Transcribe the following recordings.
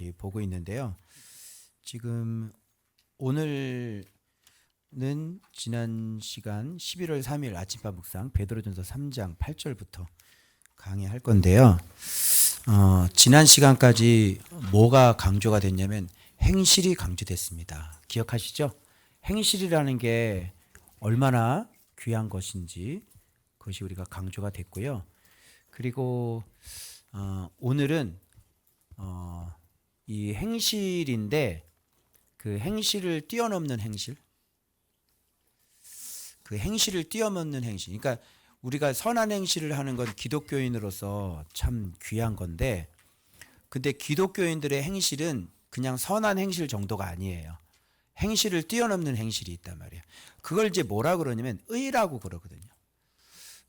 우리 보고 있는데요. 지금 오늘은 지난 시간 11월 3일 아침밥 묵상 베드로전서 3장 8절부터 강의할 건데요. 지난 시간까지 뭐가 강조가 됐냐면 행실이 강조됐습니다. 기억하시죠? 행실이라는 게 얼마나 귀한 것인지 그것이 우리가 강조가 됐고요. 그리고 오늘은 이 행실인데 그 행실을 뛰어넘는 행실, 그 행실을 뛰어넘는 행실. 그러니까 우리가 선한 행실을 하는 건 기독교인으로서 참 귀한 건데, 근데 기독교인들의 행실은 그냥 선한 행실 정도가 아니에요. 행실을 뛰어넘는 행실이 있단 말이에요. 그걸 이제 뭐라 그러냐면 의라고 그러거든요.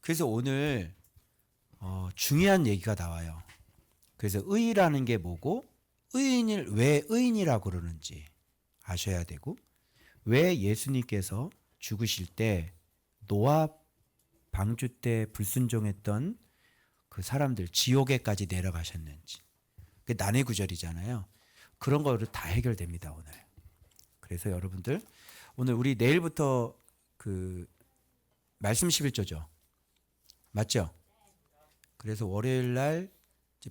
그래서 오늘 중요한 얘기가 나와요. 그래서 의라는 게 뭐고, 의인을 왜 의인이라고 그러는지 아셔야 되고, 왜 예수님께서 죽으실 때 노아 방주 때 불순종했던 그 사람들 지옥에까지 내려가셨는지. 그게 난해 구절이잖아요. 그런 거로 다 해결됩니다, 오늘. 그래서 여러분들 오늘 우리 내일부터 그 말씀 11조죠. 맞죠? 그래서 월요일 날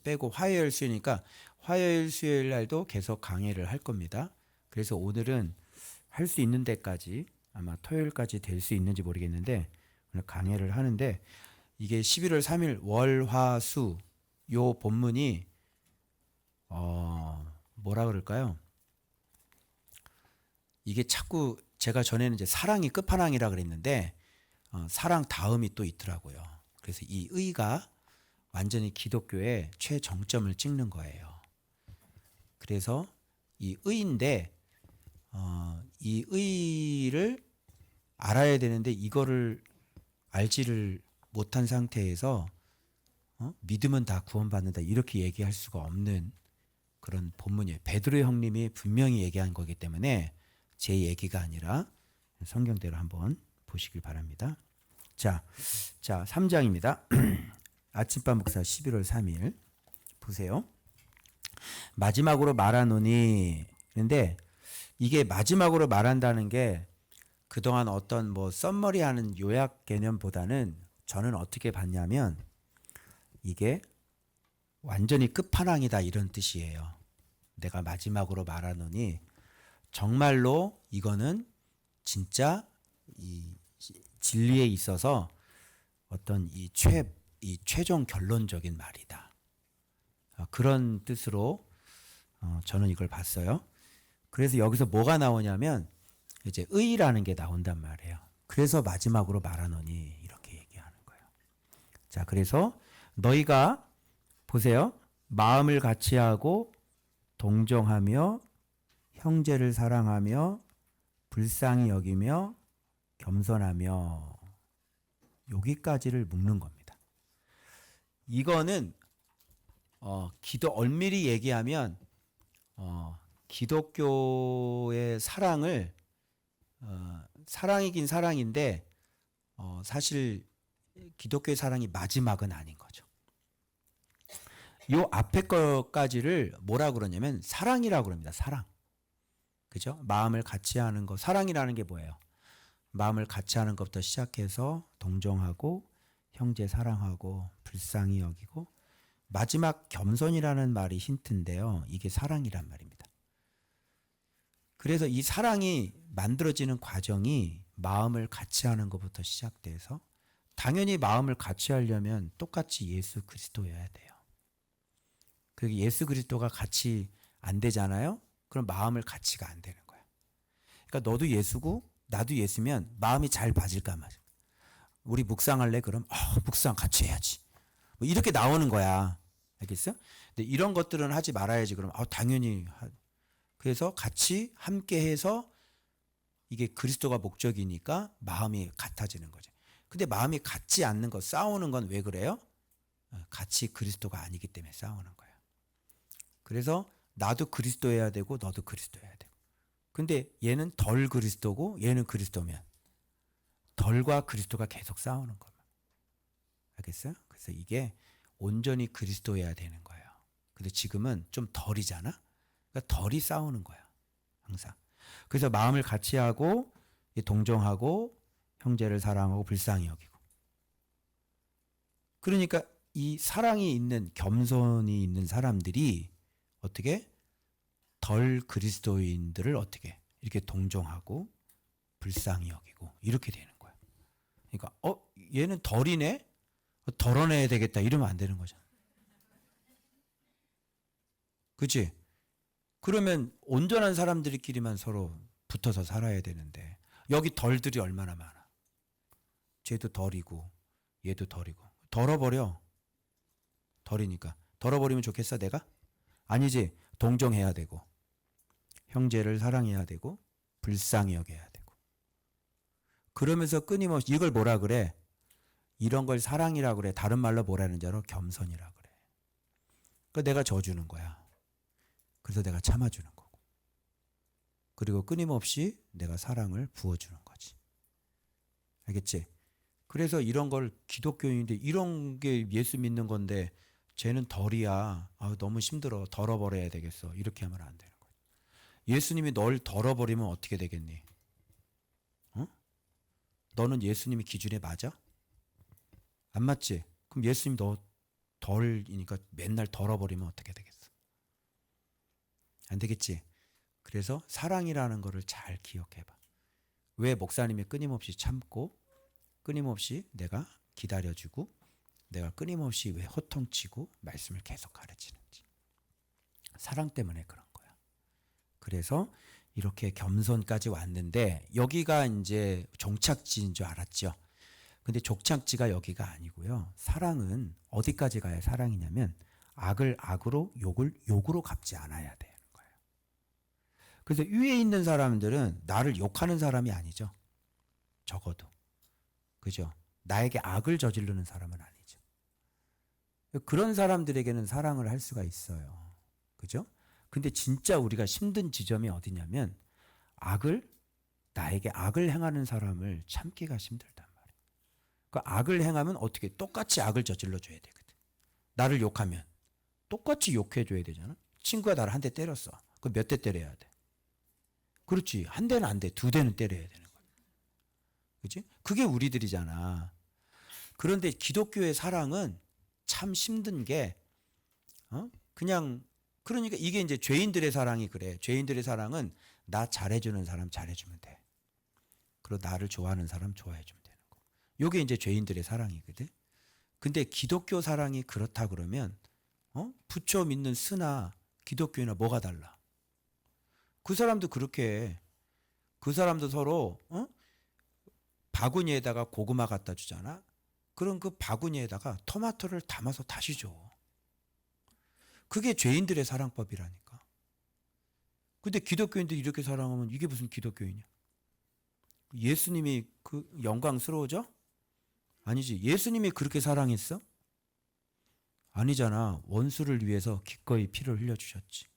빼고 화요일 수요일이니까 화요일 수요일 날도 계속 강의를 할 겁니다. 그래서 오늘은 할 수 있는 데까지 아마 토요일까지 될 수 있는지 모르겠는데 오늘 강의를 하는데, 이게 11월 3일 월화수 요 본문이 뭐라 그럴까요? 이게 자꾸 제가 전에는 이제 사랑이 끝판왕이라 그랬는데 사랑 다음이 또 있더라고요. 그래서 이 의가 완전히 기독교의 최정점을 찍는 거예요. 그래서 이 의인데 이 의를 알아야 되는데 이거를 알지를 못한 상태에서 믿으면 다 구원받는다 이렇게 얘기할 수가 없는 그런 본문이에요. 베드로 형님이 분명히 얘기한 거기 때문에 제 얘기가 아니라 성경대로 한번 보시길 바랍니다. 자 3장입니다. 아침밥 묵사 11월 3일 보세요. 마지막으로 말하노니, 근데 이게 마지막으로 말한다는 게 그동안 어떤 뭐 썸머리하는 요약 개념보다는 저는 어떻게 봤냐면 이게 완전히 끝판왕이다 이런 뜻이에요. 내가 마지막으로 말하노니 정말로 이거는 진짜 이 진리에 있어서 어떤 이 최종 결론적인 말이다. 그런 뜻으로 저는 이걸 봤어요. 그래서 여기서 뭐가 나오냐면 이제 의라는 게 나온단 말이에요. 그래서 마지막으로 말하노니 이렇게 얘기하는 거예요. 자, 그래서 너희가 보세요. 마음을 같이하고 동정하며 형제를 사랑하며 불쌍히 여기며 겸손하며, 여기까지를 묶는 겁니다. 이거는 엄밀히 얘기하면 기독교의 사랑을 사랑이긴 사랑인데 사실 기독교의 사랑이 마지막은 아닌 거죠. 요 앞에 거까지를 뭐라 그러냐면 사랑이라고 그럽니다. 사랑. 그죠? 마음을 같이 하는 거. 사랑이라는 게 뭐예요? 마음을 같이 하는 것부터 시작해서 동정하고 형제 사랑하고 불쌍히 여기고, 마지막 겸손이라는 말이 힌트인데요. 이게 사랑이란 말입니다. 그래서 이 사랑이 만들어지는 과정이 마음을 같이 하는 것부터 시작돼서, 당연히 마음을 같이 하려면 똑같이 예수 그리스도여야 돼요. 그리고 예수 그리스도가 같이 안 되잖아요. 그럼 마음을 같이가 안 되는 거야. 그러니까 너도 예수고 나도 예수면 마음이 잘 맞을까 말이야. 우리 묵상할래? 그럼 묵상 같이 해야지. 뭐 이렇게 나오는 거야. 알겠어요? 근데 이런 것들은 하지 말아야지. 그럼 당연히. 그래서 같이 함께 해서 이게 그리스도가 목적이니까 마음이 같아지는 거죠. 근데 마음이 같지 않는 거, 싸우는 건 왜 그래요? 같이 그리스도가 아니기 때문에 싸우는 거예요. 그래서 나도 그리스도여야 되고 너도 그리스도여야 되고. 근데 얘는 덜 그리스도고 얘는 그리스도면 덜과 그리스도가 계속 싸우는 거예요. 알겠어요? 그래서 이게 온전히 그리스도여야 되는 거예요. 근데 지금은 좀 덜이잖아. 그러니까 덜이 싸우는 거야. 항상. 그래서 마음을 같이 하고 동정하고 형제를 사랑하고 불쌍히 여기고. 그러니까 이 사랑이 있는 겸손이 있는 사람들이 어떻게 덜 그리스도인들을 어떻게 이렇게 동정하고 불쌍히 여기고 이렇게 되는 거야. 그러니까 얘는 덜이네? 덜어내야 되겠다 이러면 안 되는 거잖아. 그치? 그러면 온전한 사람들끼리만 서로 붙어서 살아야 되는데 여기 덜들이 얼마나 많아. 쟤도 덜이고 얘도 덜이고. 덜어버려. 덜이니까. 덜어버리면 좋겠어 내가? 아니지. 동정해야 되고 형제를 사랑해야 되고 불쌍히 여겨야 되고. 그러면서 끊임없이 이걸 뭐라 그래? 이런 걸 사랑이라 그래. 다른 말로 뭐라는 줄 알아? 겸손이라 그래. 그러니까 내가 져주는 거야. 그래서 내가 참아주는 거고. 그리고 끊임없이 내가 사랑을 부어주는 거지. 알겠지? 그래서 이런 걸 기독교인인데 이런 게 예수 믿는 건데 쟤는 덜이야. 너무 힘들어. 덜어버려야 되겠어. 이렇게 하면 안 되는 거야. 예수님이 널 덜어버리면 어떻게 되겠니? 너는 예수님의 기준에 맞아? 안 맞지? 그럼 예수님 너 덜이니까 맨날 덜어버리면 어떻게 되겠어? 안 되겠지? 그래서 사랑이라는 거를 잘 기억해봐. 왜 목사님이 끊임없이 참고 끊임없이 내가 기다려주고 내가 끊임없이 왜 호통치고 말씀을 계속 가르치는지. 사랑 때문에 그런 거야. 그래서 이렇게 겸손까지 왔는데 여기가 이제 종착지인 줄 알았죠. 근데 종착지가 여기가 아니고요. 사랑은 어디까지 가야 사랑이냐면 악을 악으로 욕을 욕으로 갚지 않아야 되는 거예요. 그래서 위에 있는 사람들은 나를 욕하는 사람이 아니죠. 적어도. 그죠? 나에게 악을 저지르는 사람은 아니죠. 그런 사람들에게는 사랑을 할 수가 있어요. 그죠? 근데 진짜 우리가 힘든 지점이 어디냐면 나에게 악을 행하는 사람을 참기가 힘들단 말이에요. 그 악을 행하면 어떻게 똑같이 악을 저질러 줘야 되거든. 나를 욕하면 똑같이 욕해 줘야 되잖아. 친구가 나를 한 대 때렸어. 그럼 몇 대 때려야 돼? 그렇지. 한 대는 안 돼. 두 대는 때려야 되는 거야. 그렇지? 그게 우리들이잖아. 그런데 기독교의 사랑은 참 힘든 게 그냥 그러니까 이게 이제 죄인들의 사랑이 그래. 죄인들의 사랑은 나 잘해주는 사람 잘해주면 돼. 그리고 나를 좋아하는 사람 좋아해주면 되는 거. 이게 이제 죄인들의 사랑이거든. 근데 기독교 사랑이 그렇다 그러면 부처 믿는 스나 기독교나 뭐가 달라? 그 사람도 그렇게 해. 그 사람도 서로 바구니에다가 고구마 갖다 주잖아. 그럼 그 바구니에다가 토마토를 담아서 다시 줘. 그게 죄인들의 사랑법이라니까. 근데 기독교인들이 이렇게 사랑하면 이게 무슨 기독교이냐? 예수님이 그 영광스러워져? 아니지. 예수님이 그렇게 사랑했어? 아니잖아. 원수를 위해서 기꺼이 피를 흘려주셨지.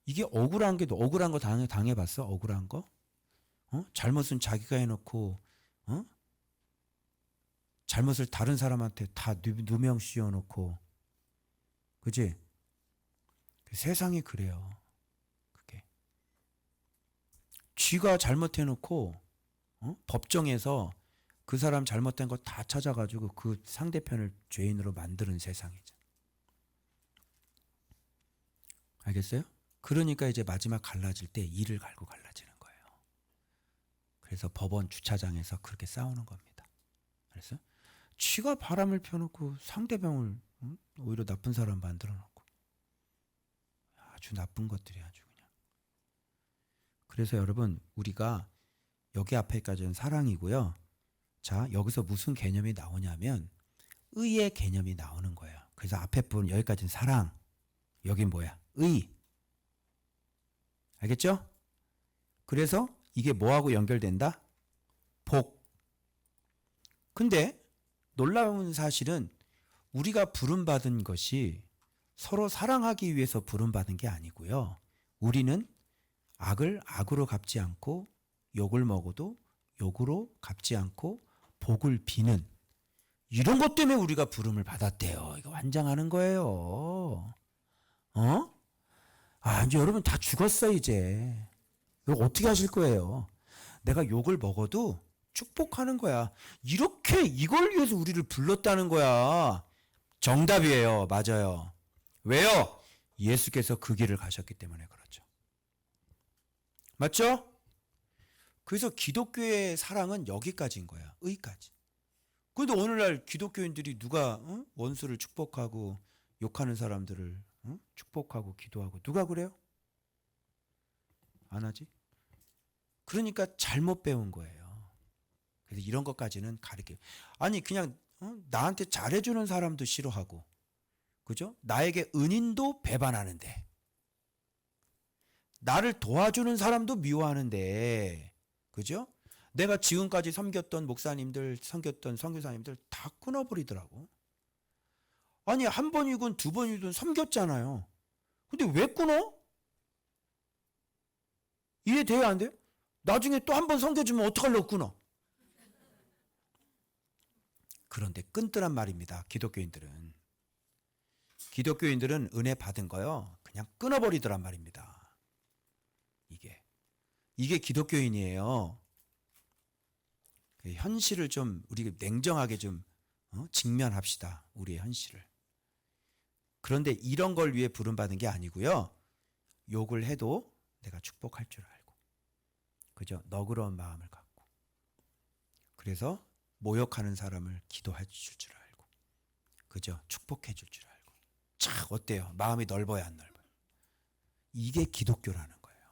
이게 억울한 거 당해봤어? 억울한 거? 잘못은 자기가 해놓고 잘못을 다른 사람한테 다 누명 씌워놓고 그지? 세상이 그래요. 그게 쥐가 잘못해놓고 법정에서 그 사람 잘못된 거 다 찾아가지고 그 상대편을 죄인으로 만드는 세상이죠. 알겠어요? 그러니까 이제 마지막 갈라질 때 이를 갈고 갈라지는 거예요. 그래서 법원 주차장에서 그렇게 싸우는 겁니다. 그래서 쥐가 바람을 펴놓고 상대방을 오히려 나쁜 사람 만들어 놓고 아주 나쁜 것들이 아주 그냥. 그래서 여러분 우리가 여기 앞에까지는 사랑이고요. 자 여기서 무슨 개념이 나오냐면 의의 개념이 나오는 거예요. 그래서 앞에 부분 여기까지는 사랑, 여긴 뭐야? 의. 알겠죠? 그래서 이게 뭐하고 연결된다? 복. 근데 놀라운 사실은 우리가 부름받은 것이 서로 사랑하기 위해서 부름받은 게 아니고요. 우리는 악을 악으로 갚지 않고 욕을 먹어도 욕으로 갚지 않고 복을 비는 이런 것 때문에 우리가 부름을 받았대요. 이거 환장하는 거예요. 아니죠. 여러분 다 죽었어 이제. 이거 어떻게 하실 거예요? 내가 욕을 먹어도 축복하는 거야. 이렇게 이걸 위해서 우리를 불렀다는 거야. 정답이에요. 맞아요. 왜요? 예수께서 그 길을 가셨기 때문에 그렇죠. 맞죠? 그래서 기독교의 사랑은 여기까지인 거야. 의까지. 그런데 오늘날 기독교인들이 누가 원수를 축복하고 욕하는 사람들을 축복하고 기도하고 누가 그래요? 안 하지? 그러니까 잘못 배운 거예요. 그래서 이런 것까지는 가르쳐. 아니 그냥 나한테 잘해주는 사람도 싫어하고, 그죠? 나에게 은인도 배반하는데, 나를 도와주는 사람도 미워하는데, 그죠? 내가 지금까지 섬겼던 목사님들, 섬겼던 선교사님들 다 끊어버리더라고. 아니 한 번이건 두 번이든 섬겼잖아요. 근데 왜 끊어? 이해돼야 안 돼요? 나중에 또 한 번 섬겨주면 어떡하려고 끊어? 그런데 끊더란 말입니다. 기독교인들은. 기독교인들은 은혜 받은 거요. 그냥 끊어버리더란 말입니다. 이게 기독교인이에요. 현실을 좀 우리 냉정하게 좀 직면합시다. 우리의 현실을. 그런데 이런 걸 위해 부름받은 게 아니고요. 욕을 해도 내가 축복할 줄 알고, 그죠? 너그러운 마음을 갖고, 그래서 모욕하는 사람을 기도해 줄 줄 알고, 그죠? 축복해 줄 줄 알고. 참 어때요? 마음이 넓어야 안 넓어요? 이게 기독교라는 거예요.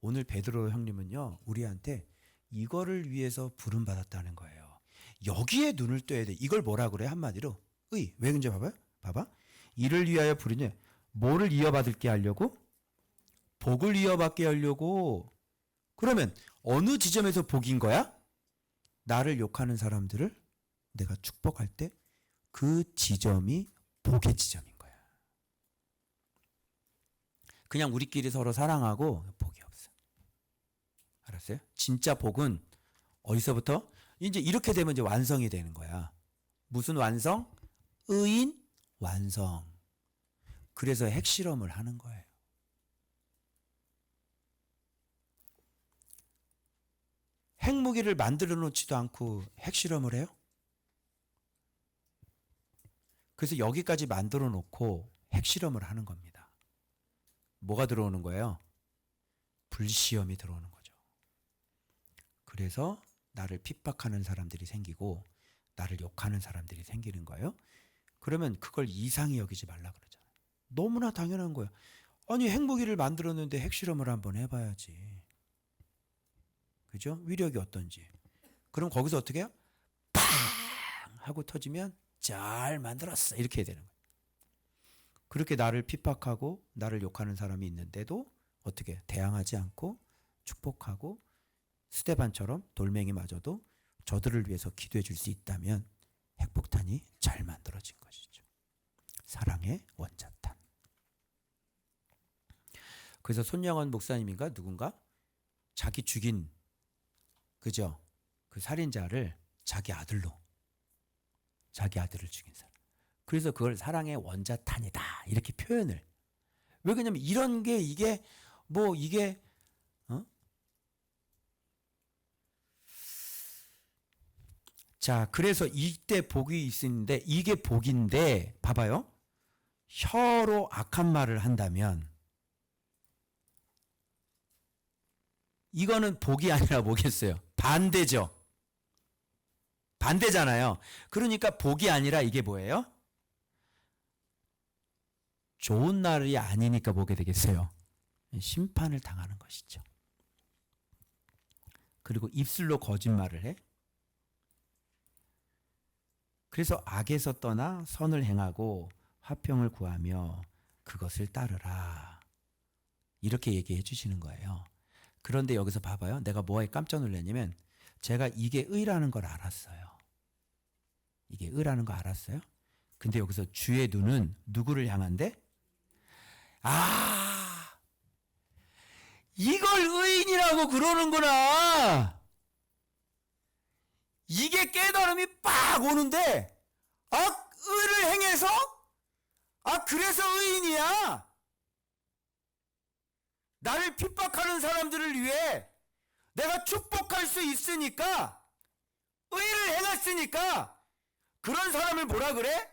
오늘 베드로 형님은요, 우리한테 이거를 위해서 부름받았다는 거예요. 여기에 눈을 떠야 돼. 이걸 뭐라 그래? 한마디로 의. 왜 그런지 봐봐. 이를 위하여 부르냐? 뭐를 이어받게 하려고? 복을 이어받게 하려고. 그러면 어느 지점에서 복인 거야? 나를 욕하는 사람들을 내가 축복할 때 그 지점이 복의 지점인 거야. 그냥 우리끼리 서로 사랑하고 복이 없어. 알았어요? 진짜 복은 어디서부터? 이제 이렇게 되면 이제 완성이 되는 거야. 무슨 완성? 의인 완성. 그래서 핵실험을 하는 거예요. 핵무기를 만들어 놓지도 않고 핵실험을 해요? 그래서 여기까지 만들어 놓고 핵실험을 하는 겁니다. 뭐가 들어오는 거예요? 불시험이 들어오는 거죠. 그래서 나를 핍박하는 사람들이 생기고 나를 욕하는 사람들이 생기는 거예요. 그러면 그걸 이상히 여기지 말라 그러잖아요. 너무나 당연한 거예요. 아니 핵무기를 만들었는데 핵실험을 한번 해봐야지. 그죠? 위력이 어떤지. 그럼 거기서 어떻게 해요? 팡! 하고 터지면 잘 만들었어. 이렇게 해야 되는 거예요. 그렇게 나를 핍박하고 나를 욕하는 사람이 있는데도 어떻게 대항하지 않고 축복하고 스데반처럼 돌멩이마저도 저들을 위해서 기도해 줄 수 있다면 핵폭탄이 잘 만들어진 것이죠. 사랑의 원자탄. 그래서 손영원 목사님인가 누군가 자기 죽인, 그죠? 그 살인자를 자기 아들을 죽인 사람. 그래서 그걸 사랑의 원자탄이다 이렇게 표현을. 왜 그러냐면 이런 게 이게 자, 그래서 이때 복이 있는데 이게 복인데 봐봐요. 혀로 악한 말을 한다면 이거는 복이 아니라 뭐겠어요? 반대죠. 반대잖아요. 그러니까 복이 아니라 이게 뭐예요? 좋은 날이 아니니까 뭐게 되겠어요? 심판을 당하는 것이죠. 그리고 입술로 거짓말을 해. 그래서 악에서 떠나 선을 행하고 화평을 구하며 그것을 따르라. 이렇게 얘기해 주시는 거예요. 그런데 여기서 봐봐요. 내가 뭐에 깜짝 놀랐냐면 제가 이게 의라는 걸 알았어요. 이게 의라는 거 알았어요. 근데 여기서 주의 눈은 누구를 향한데? 아, 이걸 의인이라고 그러는구나. 이게 깨달음이 빡 오는데, 의를 행해서? 그래서 의인이야. 나를 핍박하는 사람들을 위해 내가 축복할 수 있으니까, 의를 행했으니까 그런 사람을 뭐라 그래?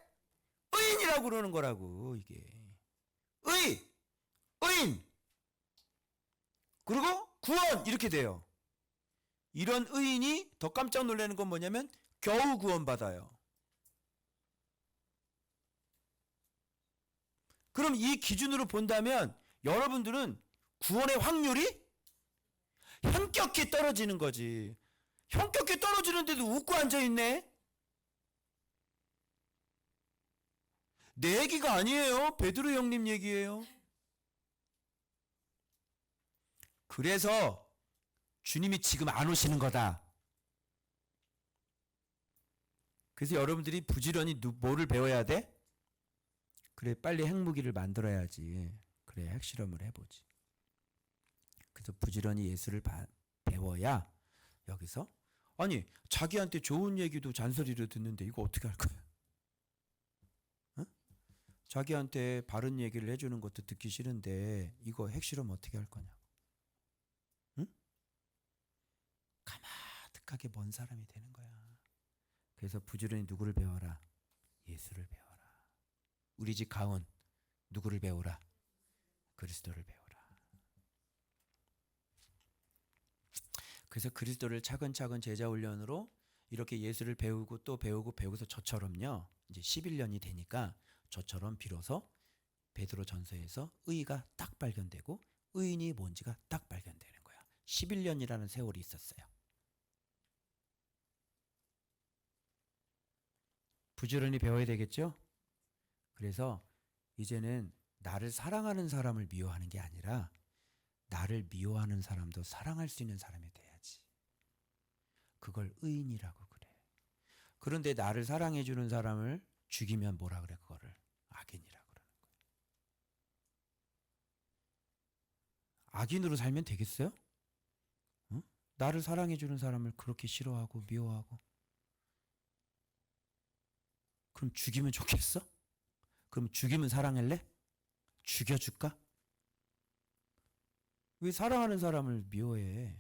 의인이라고 그러는 거라고. 이게 의인, 그리고 구원, 이렇게 돼요. 이런 의인이 더 깜짝 놀라는 건 뭐냐면 겨우 구원받아요. 그럼 이 기준으로 본다면 여러분들은 구원의 확률이 현격히 떨어지는 거지. 현격히 떨어지는데도 웃고 앉아있네? 내 얘기가 아니에요. 베드로 형님 얘기예요. 그래서 주님이 지금 안 오시는 거다. 그래서 여러분들이 부지런히 뭐를 배워야 돼? 그래, 빨리 핵무기를 만들어야지. 그래, 핵실험을 해보지. 그래서 부지런히 예수를 배워야 여기서, 아니 자기한테 좋은 얘기도 잔소리로 듣는데 이거 어떻게 할 거야? 어? 자기한테 바른 얘기를 해주는 것도 듣기 싫은데 이거 핵실험 어떻게 할 거냐? 응? 가마득하게 먼 사람이 되는 거야. 그래서 부지런히 누구를 배워라? 예수를 배워라. 우리 집 가훈 누구를 배우라? 그리스도를 배우라. 그래서 그리스도를 차근차근 제자 훈련으로 이렇게 예수를 배우고 또 배우고서 저처럼요. 이제 11년이 되니까 저처럼 비로소 베드로 전서에서 의가 딱 발견되고 의인이 뭔지가 딱 발견되는 거야. 11년이라는 세월이 있었어요. 부지런히 배워야 되겠죠? 그래서 이제는 나를 사랑하는 사람을 미워하는 게 아니라 나를 미워하는 사람도 사랑할 수 있는 사람이 돼야지. 그걸 의인이라고 그래. 그런데 나를 사랑해주는 사람을 죽이면 뭐라 그래? 그거를 악인이라고 그러는 거야. 악인으로 살면 되겠어요? 응? 나를 사랑해주는 사람을 그렇게 싫어하고 미워하고. 그럼 죽이면 좋겠어? 그럼 죽이면 사랑할래? 죽여줄까? 왜 사랑하는 사람을 미워해?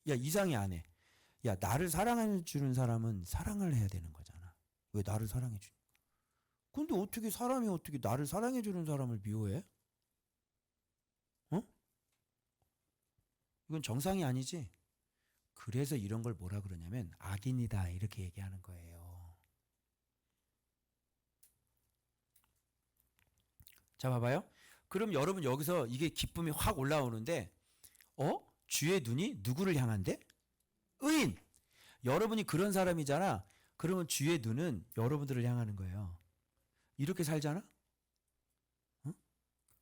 야, 이상해 안 해. 야, 나를 사랑해주는 사람은 사랑을 해야 되는 거잖아. 왜 나를 사랑해주니? 근데 어떻게 사람이 어떻게 나를 사랑해주는 사람을 미워해? 어? 이건 정상이 아니지? 그래서 이런 걸 뭐라 그러냐면 악인이다 이렇게 얘기하는 거예요. 자, 봐봐요. 그럼 여러분 여기서 이게 기쁨이 확 올라오는데 주의 눈이 누구를 향한대? 의인. 여러분이 그런 사람이잖아. 그러면 주의 눈은 여러분들을 향하는 거예요. 이렇게 살잖아? 어?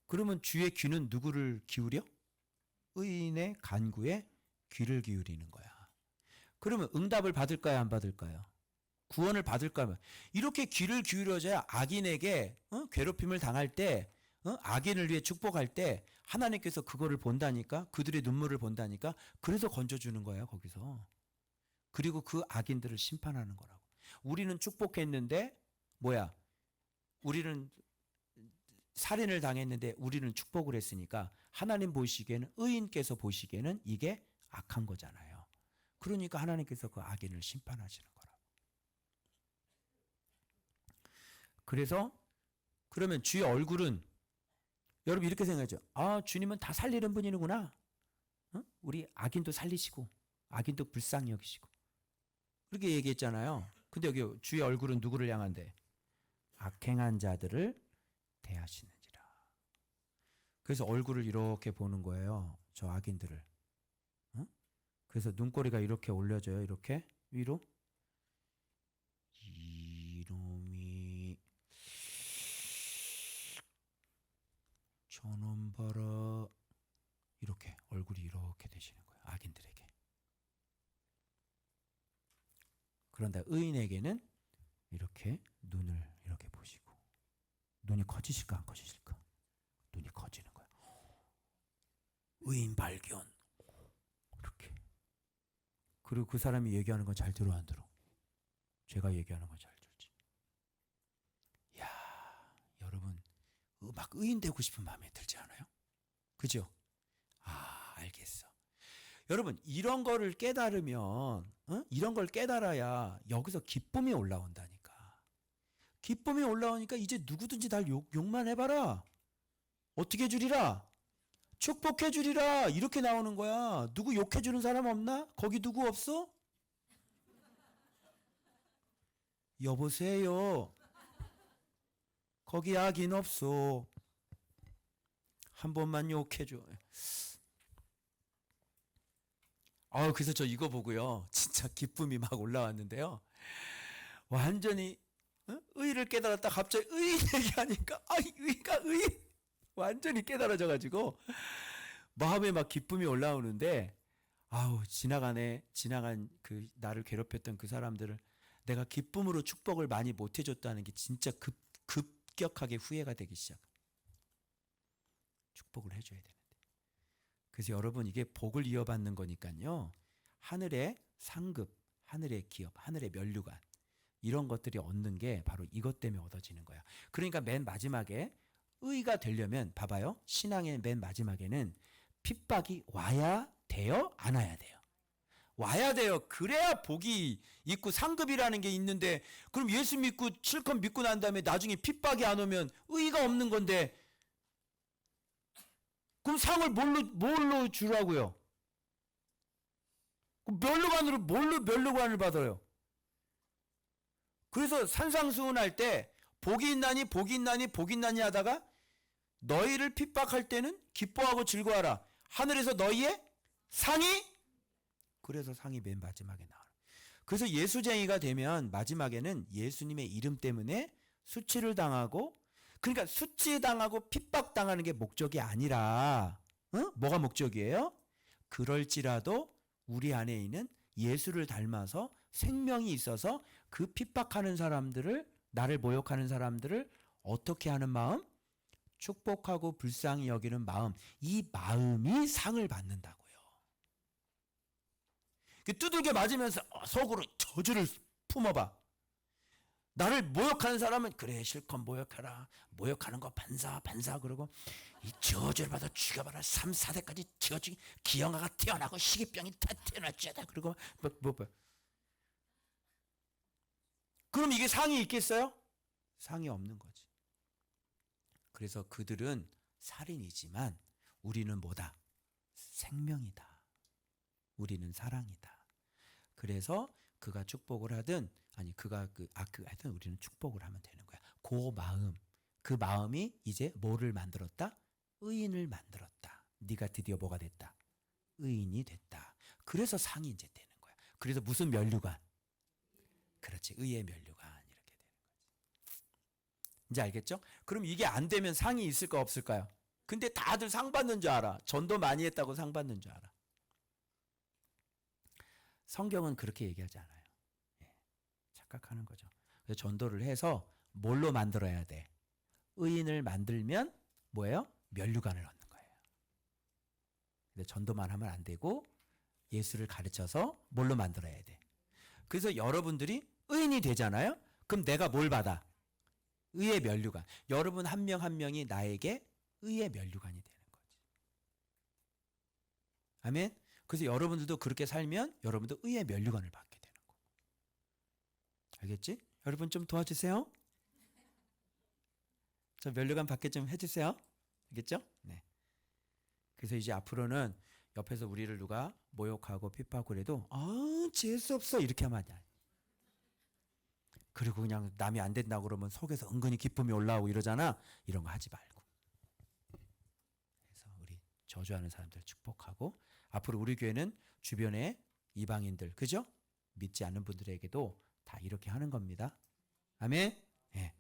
그러면 주의 귀는 누구를 기울여? 의인의 간구에 귀를 기울이는 거야. 그러면 응답을 받을까요? 안 받을까요? 구원을 받을까요? 이렇게 귀를 기울여줘야 악인에게 괴롭힘을 당할 때 악인을 위해 축복할 때 하나님께서 그거를 본다니까, 그들의 눈물을 본다니까. 그래서 건져주는 거예요 거기서. 그리고 그 악인들을 심판하는 거라고. 우리는 축복했는데 뭐야? 우리는 살인을 당했는데 우리는 축복을 했으니까 하나님 보시기에는, 의인께서 보시기에는 이게 악한 거잖아요. 그러니까 하나님께서 그 악인을 심판하시는 거라고. 그래서 그러면 주의 얼굴은, 여러분 이렇게 생각하죠. 아, 주님은 다 살리는 분이구나. 우리 악인도 살리시고 악인도 불쌍히 여기시고 그렇게 얘기했잖아요. 근데 여기 주의 얼굴은 누구를 향한데? 악행한 자들을 대하시는지라. 그래서 얼굴을 이렇게 보는 거예요. 저 악인들을. 그래서 눈꼬리가 이렇게 올려져요. 이렇게 위로. 이놈이 저놈 봐라. 이렇게 얼굴이 이렇게 되시는 거예요. 악인들에게. 그런데 의인에게는 이렇게 눈을 이렇게 보시고. 눈이 커지실까 안 커지실까? 눈이 커지는 거예요. 의인 발견. 이렇게. 그리고 그 사람이 얘기하는 건 잘 들어 안 들어? 제가 얘기하는 건 잘 들지. 야, 여러분 막 의인 되고 싶은 마음이 들지 않아요? 그죠? 아, 알겠어. 여러분, 이런 거를 깨달으면, 이런 걸 깨달아야 여기서 기쁨이 올라온다니까. 기쁨이 올라오니까 이제 누구든지 날 욕만 해봐라. 어떻게 해주리라? 축복해 주리라. 이렇게 나오는 거야. 누구 욕해 주는 사람 없나? 거기 누구 없어? 여보세요. 거기 악인 없어. 한 번만 욕해 줘. 그래서 저 이거 보고요. 진짜 기쁨이 막 올라왔는데요. 완전히 의를 깨달았다 갑자기 의 얘기하니까 의가 완전히 깨달아져 가지고 마음에 막 기쁨이 올라오는데 지나간 그 나를 괴롭혔던 그 사람들을 내가 기쁨으로 축복을 많이 못 해줬다는 게 진짜 급격하게 후회가 되기 시작. 축복을 해줘야 되는데. 그래서 여러분 이게 복을 이어받는 거니까요. 하늘의 상급, 하늘의 기업, 하늘의 면류관 이런 것들이 얻는 게 바로 이것 때문에 얻어지는 거야. 그러니까 맨 마지막에 의가 되려면 봐봐요. 신앙의 맨 마지막에는 핍박이 와야 돼요? 안 와야 돼요? 와야 돼요. 그래야 복이 있고 상급이라는 게 있는데 그럼 예수 믿고 실컷 믿고 난 다음에 나중에 핍박이 안 오면 의가 없는 건데 그럼 상을 뭘로 주라고요? 뭘로 면류관을 받아요? 그래서 산상수훈할 때 복이 있나니 복이 있나니 복이 있나니 하다가 너희를 핍박할 때는 기뻐하고 즐거워하라. 하늘에서 너희의 상이 그래서 상이 맨 마지막에 나와요. 그래서 예수쟁이가 되면 마지막에는 예수님의 이름 때문에 수치를 당하고 그러니까 수치당하고 핍박당하는 게 목적이 아니라 뭐가 목적이에요? 그럴지라도 우리 안에 있는 예수를 닮아서 생명이 있어서 그 핍박하는 사람들을 나를 모욕하는 사람들을 어떻게 하는 마음? 축복하고 불쌍히 여기는 마음. 이 마음이 상을 받는다고요. 두들겨 맞으면서 속으로 저주를 품어봐. 나를 모욕하는 사람은 그래 실컷 모욕해라. 모욕하는 거 반사 그러고 이 저주를 받아 죽여봐라. 3, 4대까지 지어주기 기형아가 태어나고 시기병이 다 태어났지다. 그리고 뭐. 그럼 이게 상이 있겠어요? 상이 없는 거지. 그래서 그들은 살인이지만 우리는 뭐다? 생명이다. 우리는 사랑이다. 그래서 그가 축복을 하든 아니 그가 하든 우리는 축복을 하면 되는 거야. 그 마음이 이제 뭐를 만들었다? 의인을 만들었다. 네가 드디어 뭐가 됐다? 의인이 됐다. 그래서 상이 이제 되는 거야. 그래서 무슨 면류관? 그렇지. 의의 면류관 이렇게 되는 거지. 이제 알겠죠? 그럼 이게 안 되면 상이 있을까 없을까요? 근데 다들 상 받는 줄 알아. 전도 많이 했다고 상 받는 줄 알아. 성경은 그렇게 얘기하지 않아요. 착각하는 거죠. 그래서 전도를 해서 뭘로 만들어야 돼? 의인을 만들면 뭐예요? 면류관을 얻는 거예요. 근데 전도만 하면 안 되고 예수를 가르쳐서 뭘로 만들어야 돼? 그래서 여러분들이 의인이 되잖아요? 그럼 내가 뭘 받아? 의의 면류관. 여러분 한 명 한 명이 나에게 의의 면류관이 되는 거지. 아멘? 그래서 여러분들도 그렇게 살면 여러분도 의의 면류관을 받게 되는 거고. 알겠지? 여러분 좀 도와주세요. 저 면류관 받게 좀 해주세요. 알겠죠? 네. 그래서 이제 앞으로는 옆에서 우리를 누가 모욕하고 핍박하고 그래도 재수 없어 이렇게 하면 안 돼. 그리고 그냥 남이 안 된다고 그러면 속에서 은근히 기쁨이 올라오고 이러잖아. 이런 거 하지 말고. 그래서 우리 저주하는 사람들 축복하고 앞으로 우리 교회는 주변에 이방인들 그죠? 믿지 않는 분들에게도 다 이렇게 하는 겁니다. 아멘. 예.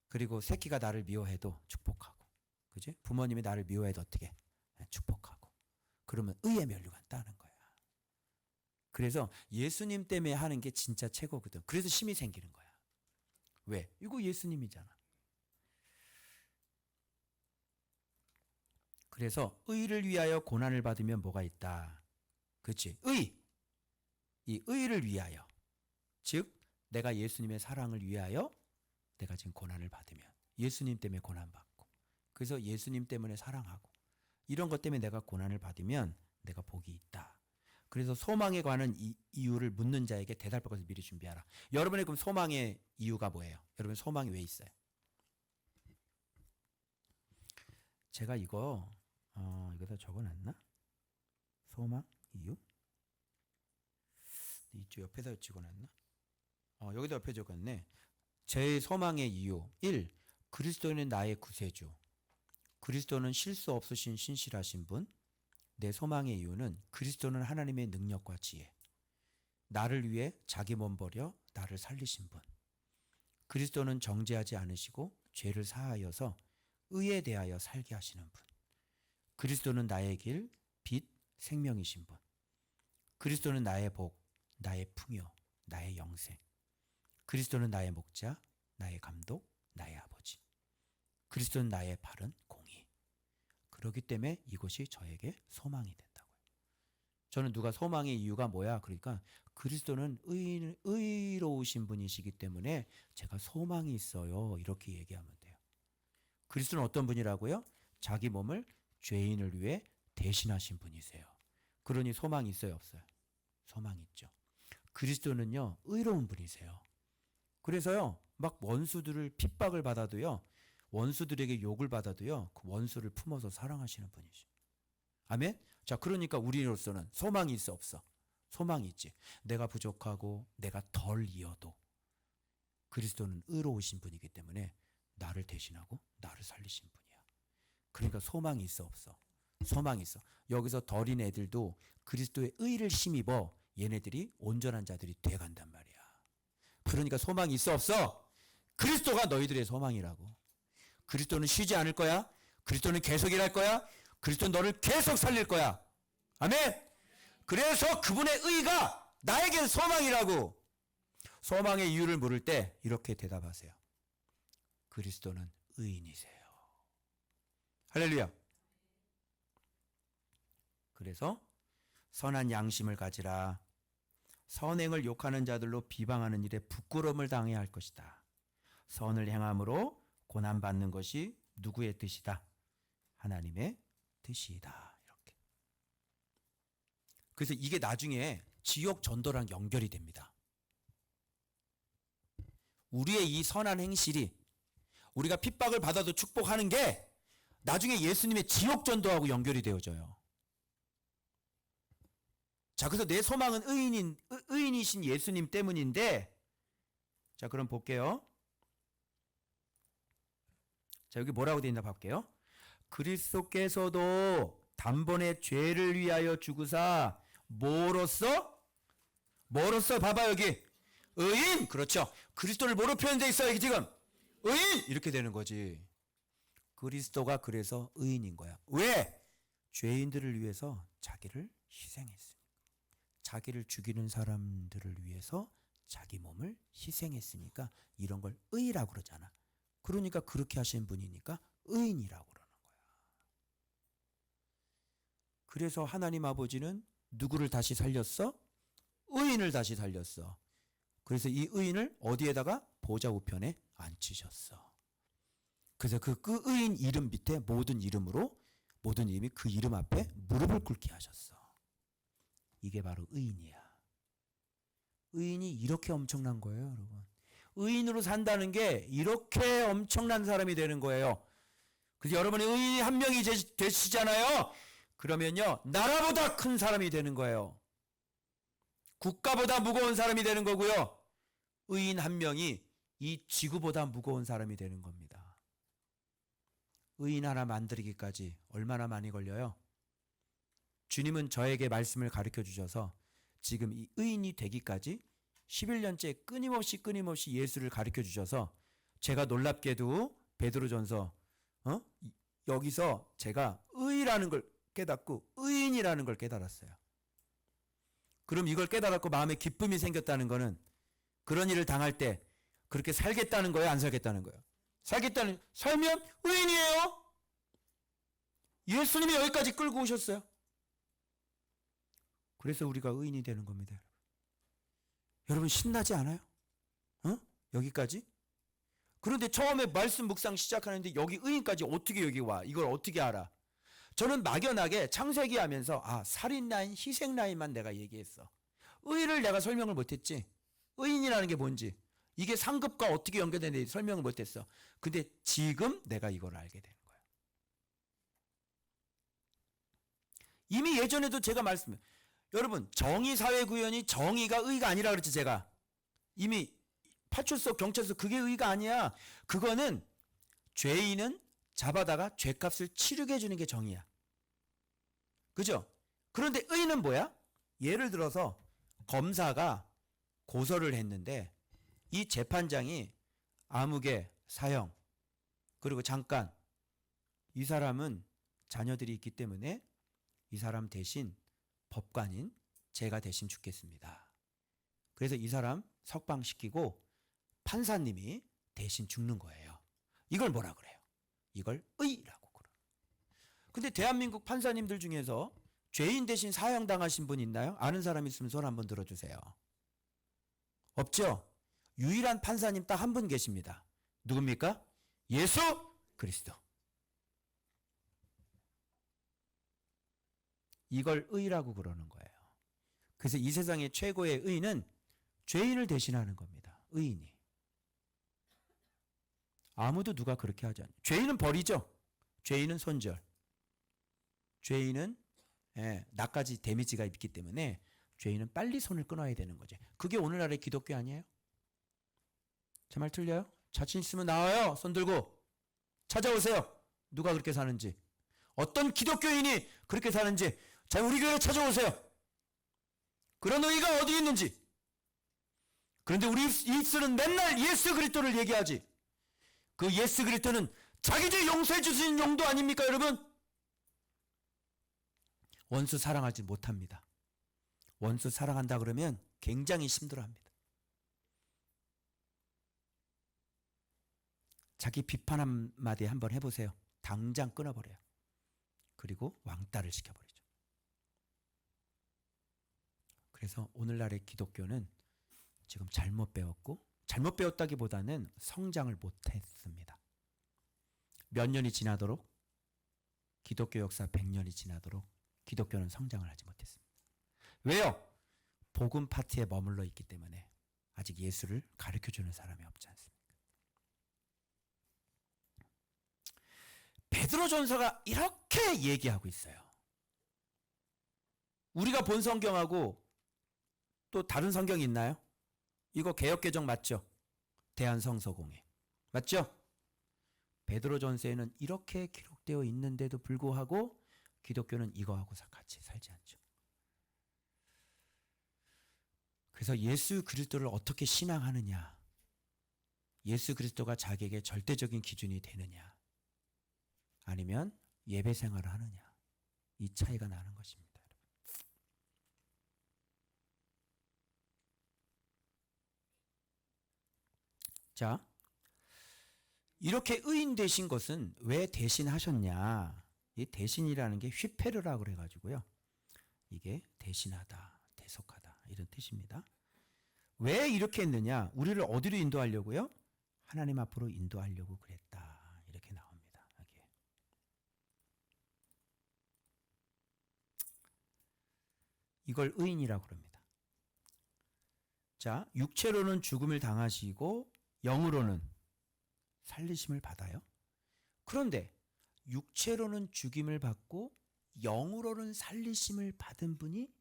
그리고 새끼가 나를 미워해도 축복하고, 그지? 부모님이 나를 미워해도 어떻게? 축복하고. 그러면 의의 면류관 따는 거야. 그래서 예수님 때문에 하는 게 진짜 최고거든. 그래서 힘이 생기는 거야. 왜? 이거 예수님이잖아. 그래서 의를 위하여 고난을 받으면 뭐가 있다? 그렇지? 이 의를 위하여. 즉 내가 예수님의 사랑을 위하여 내가 지금 고난을 받으면 예수님 때문에 고난받고 그래서 예수님 때문에 사랑하고 이런 것 때문에 내가 고난을 받으면 내가 복이 있다. 그래서 소망에 관한 이유를 묻는 자에게 대답할 것을 미리 준비하라. 여러분의 그럼 소망의 이유가 뭐예요? 여러분 소망이 왜 있어요? 제가 이거다 적어놨나? 소망 이유? 이쪽 옆에다 찍어놨나? 여기다 옆에 적었네. 제 소망의 이유 1. 그리스도는 나의 구세주. 그리스도는 실수 없으신 신실하신 분. 내 소망의 이유는 그리스도는 하나님의 능력과 지혜. 나를 위해 자기 몸 버려 나를 살리신 분. 그리스도는 정죄하지 않으시고 죄를 사하여서 의에 대하여 살게 하시는 분. 그리스도는 나의 길, 빛, 생명이신 분. 그리스도는 나의 복, 나의 풍요, 나의 영생. 그리스도는 나의 목자, 나의 감독, 나의 아버지. 그리스도는 나의 바른 공의. 그렇기 때문에 이것이 저에게 소망이 된다고요. 저는 누가 소망의 이유가 뭐야? 그러니까 그리스도는 의로우신 분이시기 때문에 제가 소망이 있어요. 이렇게 얘기하면 돼요. 그리스도는 어떤 분이라고요? 자기 몸을 죄인을 위해 대신하신 분이세요. 그러니 소망이 있어요, 없어요? 소망이 있죠. 그리스도는요, 의로운 분이세요. 그래서요, 막 원수들을 핍박을 받아도요, 원수들에게 욕을 받아도요, 그 원수를 품어서 사랑하시는 분이죠. 아멘? 자, 그러니까 우리로서는 소망이 있어, 없어? 소망이 있지. 내가 부족하고 내가 덜 이어도 그리스도는 의로우신 분이기 때문에 나를 대신하고 나를 살리신 분이야. 그러니까 소망이 있어, 없어? 소망이 있어. 여기서 덜인 애들도 그리스도의 의를 힘입어 얘네들이 온전한 자들이 돼간단 말이야. 그러니까 소망이 있어, 없어? 그리스도가 너희들의 소망이라고. 그리스도는 쉬지 않을 거야. 그리스도는 계속 일할 거야. 그리스도는 너를 계속 살릴 거야. 아멘. 그래서 그분의 의가 나에겐 소망이라고. 소망의 이유를 물을 때 이렇게 대답하세요. 그리스도는 의인이세요. 할렐루야. 그래서 선한 양심을 가지라. 선행을 욕하는 자들로 비방하는 일에 부끄러움을 당해야 할 것이다. 선을 행함으로 고난받는 것이 누구의 뜻이다? 하나님의 뜻이다. 이렇게. 그래서 이게 나중에 지옥 전도랑 연결이 됩니다. 우리의 이 선한 행실이 우리가 핍박을 받아도 축복하는 게 나중에 예수님의 지옥 전도하고 연결이 되어져요. 자, 그래서 내 소망은 의인이신 예수님 때문인데, 자, 그럼 볼게요. 자, 여기 뭐라고 되어 있나 볼게요. 그리스도께서도 단번에 죄를 위하여 죽으사 뭐로써 봐봐 여기 의인. 그렇죠. 그리스도를 뭐로 표현되어 있어요 여기 지금? 의인. 이렇게 되는 거지. 그리스도가 그래서 의인인 거야. 왜? 죄인들을 위해서 자기를 희생했으니까. 자기를 죽이는 사람들을 위해서 자기 몸을 희생했으니까 이런 걸 의라고 그러잖아. 그러니까 그렇게 하신 분이니까 의인이라고 그러는 거야. 그래서 하나님 아버지는 누구를 다시 살렸어? 의인을 다시 살렸어. 그래서 이 의인을 어디에다가? 보좌 우편에 앉히셨어. 그래서 그 의인 이름 밑에 모든 이름이 그 이름 앞에 무릎을 꿇게 하셨어. 이게 바로 의인이야. 의인이 이렇게 엄청난 거예요, 여러분. 의인으로 산다는 게 이렇게 엄청난 사람이 되는 거예요. 그래서 여러분이 의인이 한 명이 되시잖아요. 그러면요, 나라보다 큰 사람이 되는 거예요. 국가보다 무거운 사람이 되는 거고요. 의인 한 명이 이 지구보다 무거운 사람이 되는 겁니다. 의인 하나 만들기까지 얼마나 많이 걸려요? 주님은 저에게 말씀을 가르쳐 주셔서 지금 이 의인이 되기까지 11년째 끊임없이 예수를 가르쳐 주셔서 제가 놀랍게도 베드로전서 여기서 제가 의라는 걸 깨닫고 의인이라는 걸 깨달았어요. 그럼 이걸 깨달았고 마음에 기쁨이 생겼다는 거는 그런 일을 당할 때 그렇게 살겠다는 거예요, 안 살겠다는 거예요? 살면 의인이에요. 예수님이 여기까지 끌고 오셨어요. 그래서 우리가 의인이 되는 겁니다, 여러분. 여러분 신나지 않아요? 여기까지? 그런데 처음에 말씀 묵상 시작하는데 여기 의인까지 어떻게 여기 와? 이걸 어떻게 알아? 저는 막연하게 창세기 하면서 살인 라인, 희생 라인만 내가 얘기했어. 의를 내가 설명을 못했지. 의인이라는 게 뭔지, 이게 상급과 어떻게 연결되는지 설명을 못했어. 근데 지금 내가 이걸 알게 되는 거야. 이미 예전에도 제가 말씀해, 여러분 정의사회구현이 정의가 의가 아니라 그랬지. 제가 이미 파출소 경찰서 그게 의가 아니야. 그거는 죄인은 잡아다가 죄값을 치르게 해주는 게 정의야. 그죠? 그런데 의는 뭐야? 예를 들어서 검사가 고소를 했는데 이 재판장이 아무개 사형, 그리고 잠깐 이 사람은 자녀들이 있기 때문에 이 사람 대신 법관인 제가 대신 죽겠습니다. 그래서 이 사람 석방시키고 판사님이 대신 죽는 거예요. 이걸 뭐라 그래요? 이걸 의라고 그래요. 근데 대한민국 판사님들 중에서 죄인 대신 사형 당하신 분 있나요? 아는 사람 있으면 손 한번 들어주세요. 없죠? 유일한 판사님 딱 한 분 계십니다. 누굽니까? 예수 그리스도. 이걸 의라고 그러는 거예요. 그래서 이 세상의 최고의 의는 죄인을 대신하는 겁니다. 의인이. 아무도 누가 그렇게 하지 않아요. 죄인은 벌이죠. 죄인은 손절. 죄인은 나까지 데미지가 있기 때문에 죄인은 빨리 손을 끊어야 되는 거죠. 그게 오늘날의 기독교 아니에요? 제 말 틀려요? 자신 있으면 나와요. 손 들고 찾아오세요. 누가 그렇게 사는지, 어떤 기독교인이 그렇게 사는지, 자, 우리 교회에 찾아오세요. 그런 의가 어디 있는지. 그런데 우리 입술은 맨날 예수 그리스도를 얘기하지. 그 예수 그리스도는 자기 죄 용서해 주시는 용도 아닙니까, 여러분? 원수 사랑하지 못합니다. 원수 사랑한다 그러면 굉장히 힘들어합니다. 자기 비판 한마디 한번 해보세요. 당장 끊어버려요. 그리고 왕따를 시켜버리죠. 그래서 오늘날의 기독교는 지금 잘못 배웠고, 잘못 배웠다기보다는 성장을 못했습니다. 몇 년이 지나도록, 기독교 역사 100년이 지나도록 기독교는 성장을 하지 못했습니다. 왜요? 복음 파트에 머물러 있기 때문에 아직 예수를 가르쳐주는 사람이 없지 않습니까? 베드로전서가 이렇게 얘기하고 있어요. 우리가 본 성경하고 또 다른 성경이 있나요? 이거 개역개정 맞죠? 대한성서공회 맞죠? 베드로전서에는 이렇게 기록되어 있는데도 불구하고 기독교는 이거하고 같이 살지 않죠. 그래서 예수 그리스도를 어떻게 신앙하느냐, 예수 그리스도가 자기에게 절대적인 기준이 되느냐, 아니면 예배 생활을 하느냐, 이 차이가 나는 것입니다. 자, 이렇게 의인 되신 것은 왜 대신하셨냐? 이 대신이라는 게 휘페르라고 그래가지고요. 이게 대신하다, 대속하다 이런 뜻입니다. 왜 이렇게 했느냐? 우리를 어디로 인도하려고요? 하나님 앞으로 인도하려고 그랬다. 이렇게 나옵니다. 여기. 이걸 의인이라고 그럽니다. 자, 육체로는 죽음을 당하시고 영으로는 살리심을 받아요. 그런데 육체로는 죽임을 받고 영으로는 살리심을 받은 분이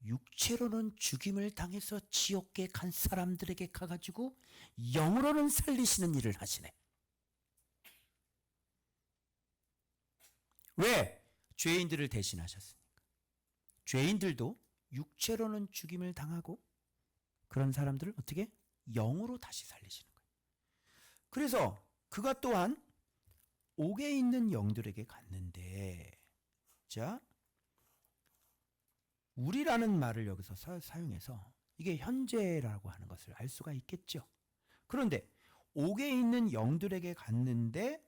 육체로는 죽임을 당해서 지옥에 간 사람들에게 가가지고 영으로는 살리시는 일을 하시네. 왜? 죄인들을 대신하셨으니까. 죄인들도 육체로는 죽임을 당하고 그런 사람들을 어떻게? 영으로 다시 살리시는 거예요. 그래서 그가 또한 옥에 있는 영들에게 갔는데, 자, 우리라는 말을 여기서 사용해서 이게 현재라고 하는 것을 알 수가 있겠죠. 그런데 옥에 있는 영들에게 갔는데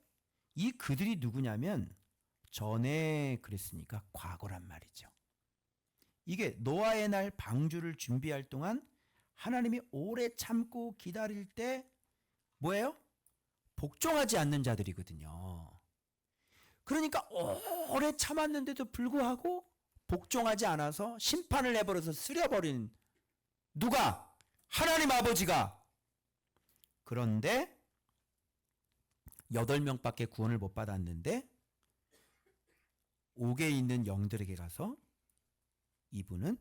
이 그들이 누구냐면 전에 그랬으니까 과거란 말이죠. 이게 노아의 날 방주를 준비할 동안 하나님이 오래 참고 기다릴 때 뭐예요? 복종하지 않는 자들이거든요. 그러니까 오래 참았는데도 불구하고 복종하지 않아서 심판을 내버려서 쓰려버린 누가? 하나님 아버지가. 그런데 8명밖에 구원을 못 받았는데 옥에 있는 영들에게 가서 이분은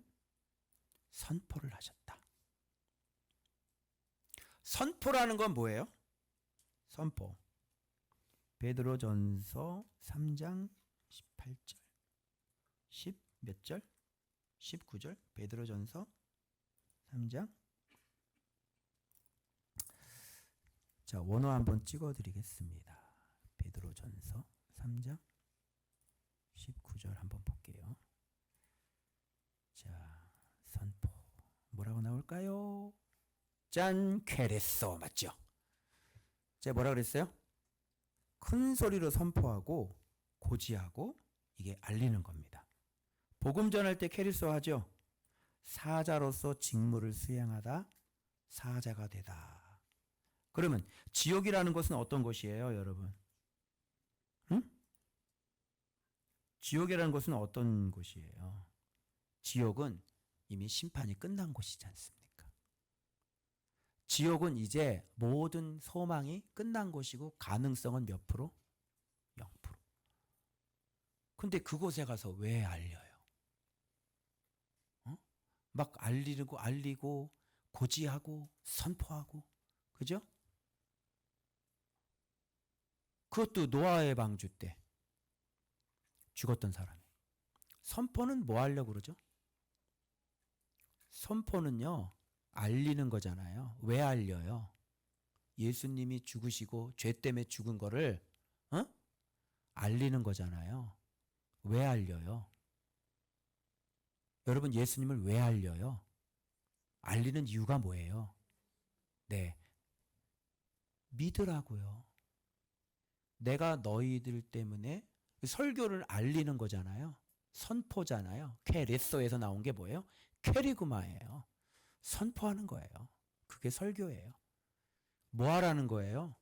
선포를 하셨다. 선포라는 건 뭐예요? 선포. 베드로전서 3장 18절 10 몇 절? 19절. 베드로전서 3장. 자, 원어 한번 찍어드리겠습니다. 베드로전서 3장 19절 한번 볼게요. 자, 선포 뭐라고 나올까요? 짠, 쾌레소 맞죠? 제가 뭐라 그랬어요? 큰 소리로 선포하고 고지하고 이게 알리는 겁니다. 복음 전할 때 쾌리소 하죠? 사자로서 직무를 수행하다 사자가 되다. 그러면 지옥이라는 것은 어떤 곳이에요, 여러분? 응? 지옥이라는 곳은 어떤 곳이에요? 지옥은 이미 심판이 끝난 곳이지 않습니까? 지옥은 이제 모든 소망이 끝난 곳이고 가능성은 몇 프로? 0%. 근데 그곳에 가서 왜 알려요? 막 알리고 고지하고 선포하고, 그죠? 그것도 노아의 방주 때 죽었던 사람이. 선포는 뭐 하려고 그러죠? 선포는요, 알리는 거잖아요. 왜 알려요? 예수님이 죽으시고 죄 때문에 죽은 거를 알리는 거잖아요. 왜 알려요? 여러분, 예수님을 왜 알려요? 알리는 이유가 뭐예요? 네, 믿으라고요. 내가 너희들 때문에 설교를 알리는 거잖아요. 선포잖아요. 쾌레소에서 나온 게 뭐예요? 쾌리그마예요. 선포하는 거예요. 그게 설교예요. 뭐 하라는 거예요?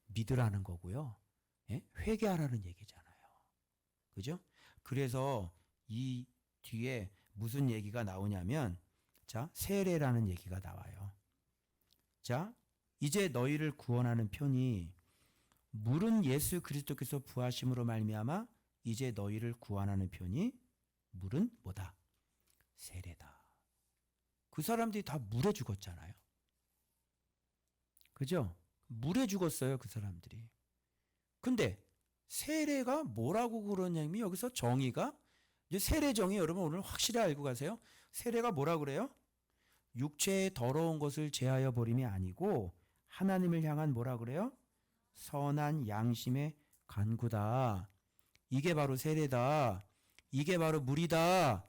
믿으라는 거고요. 예? 회개하라는 얘기잖아요. 그죠? 그래서 이 뒤에 무슨 얘기가 나오냐면, 자, 세례라는 얘기가 나와요. 자, 이제 너희를 구원하는 편이 물은 예수 그리스도께서 부하심으로 말미암아 이제 너희를 구원하는 편이 물은 뭐다? 세례다. 그 사람들이 다 물에 죽었잖아요. 그죠? 물에 죽었어요, 그 사람들이. 근데 세례가 뭐라고 그러냐면, 여기서 정의가, 이제 세례 정의 여러분 오늘 확실히 알고 가세요. 세례가 뭐라 그래요? 육체의 더러운 것을 제하여 버림이 아니고 하나님을 향한 뭐라 그래요? 선한 양심의 간구다. 이게 바로 세례다. 이게 바로 물이다.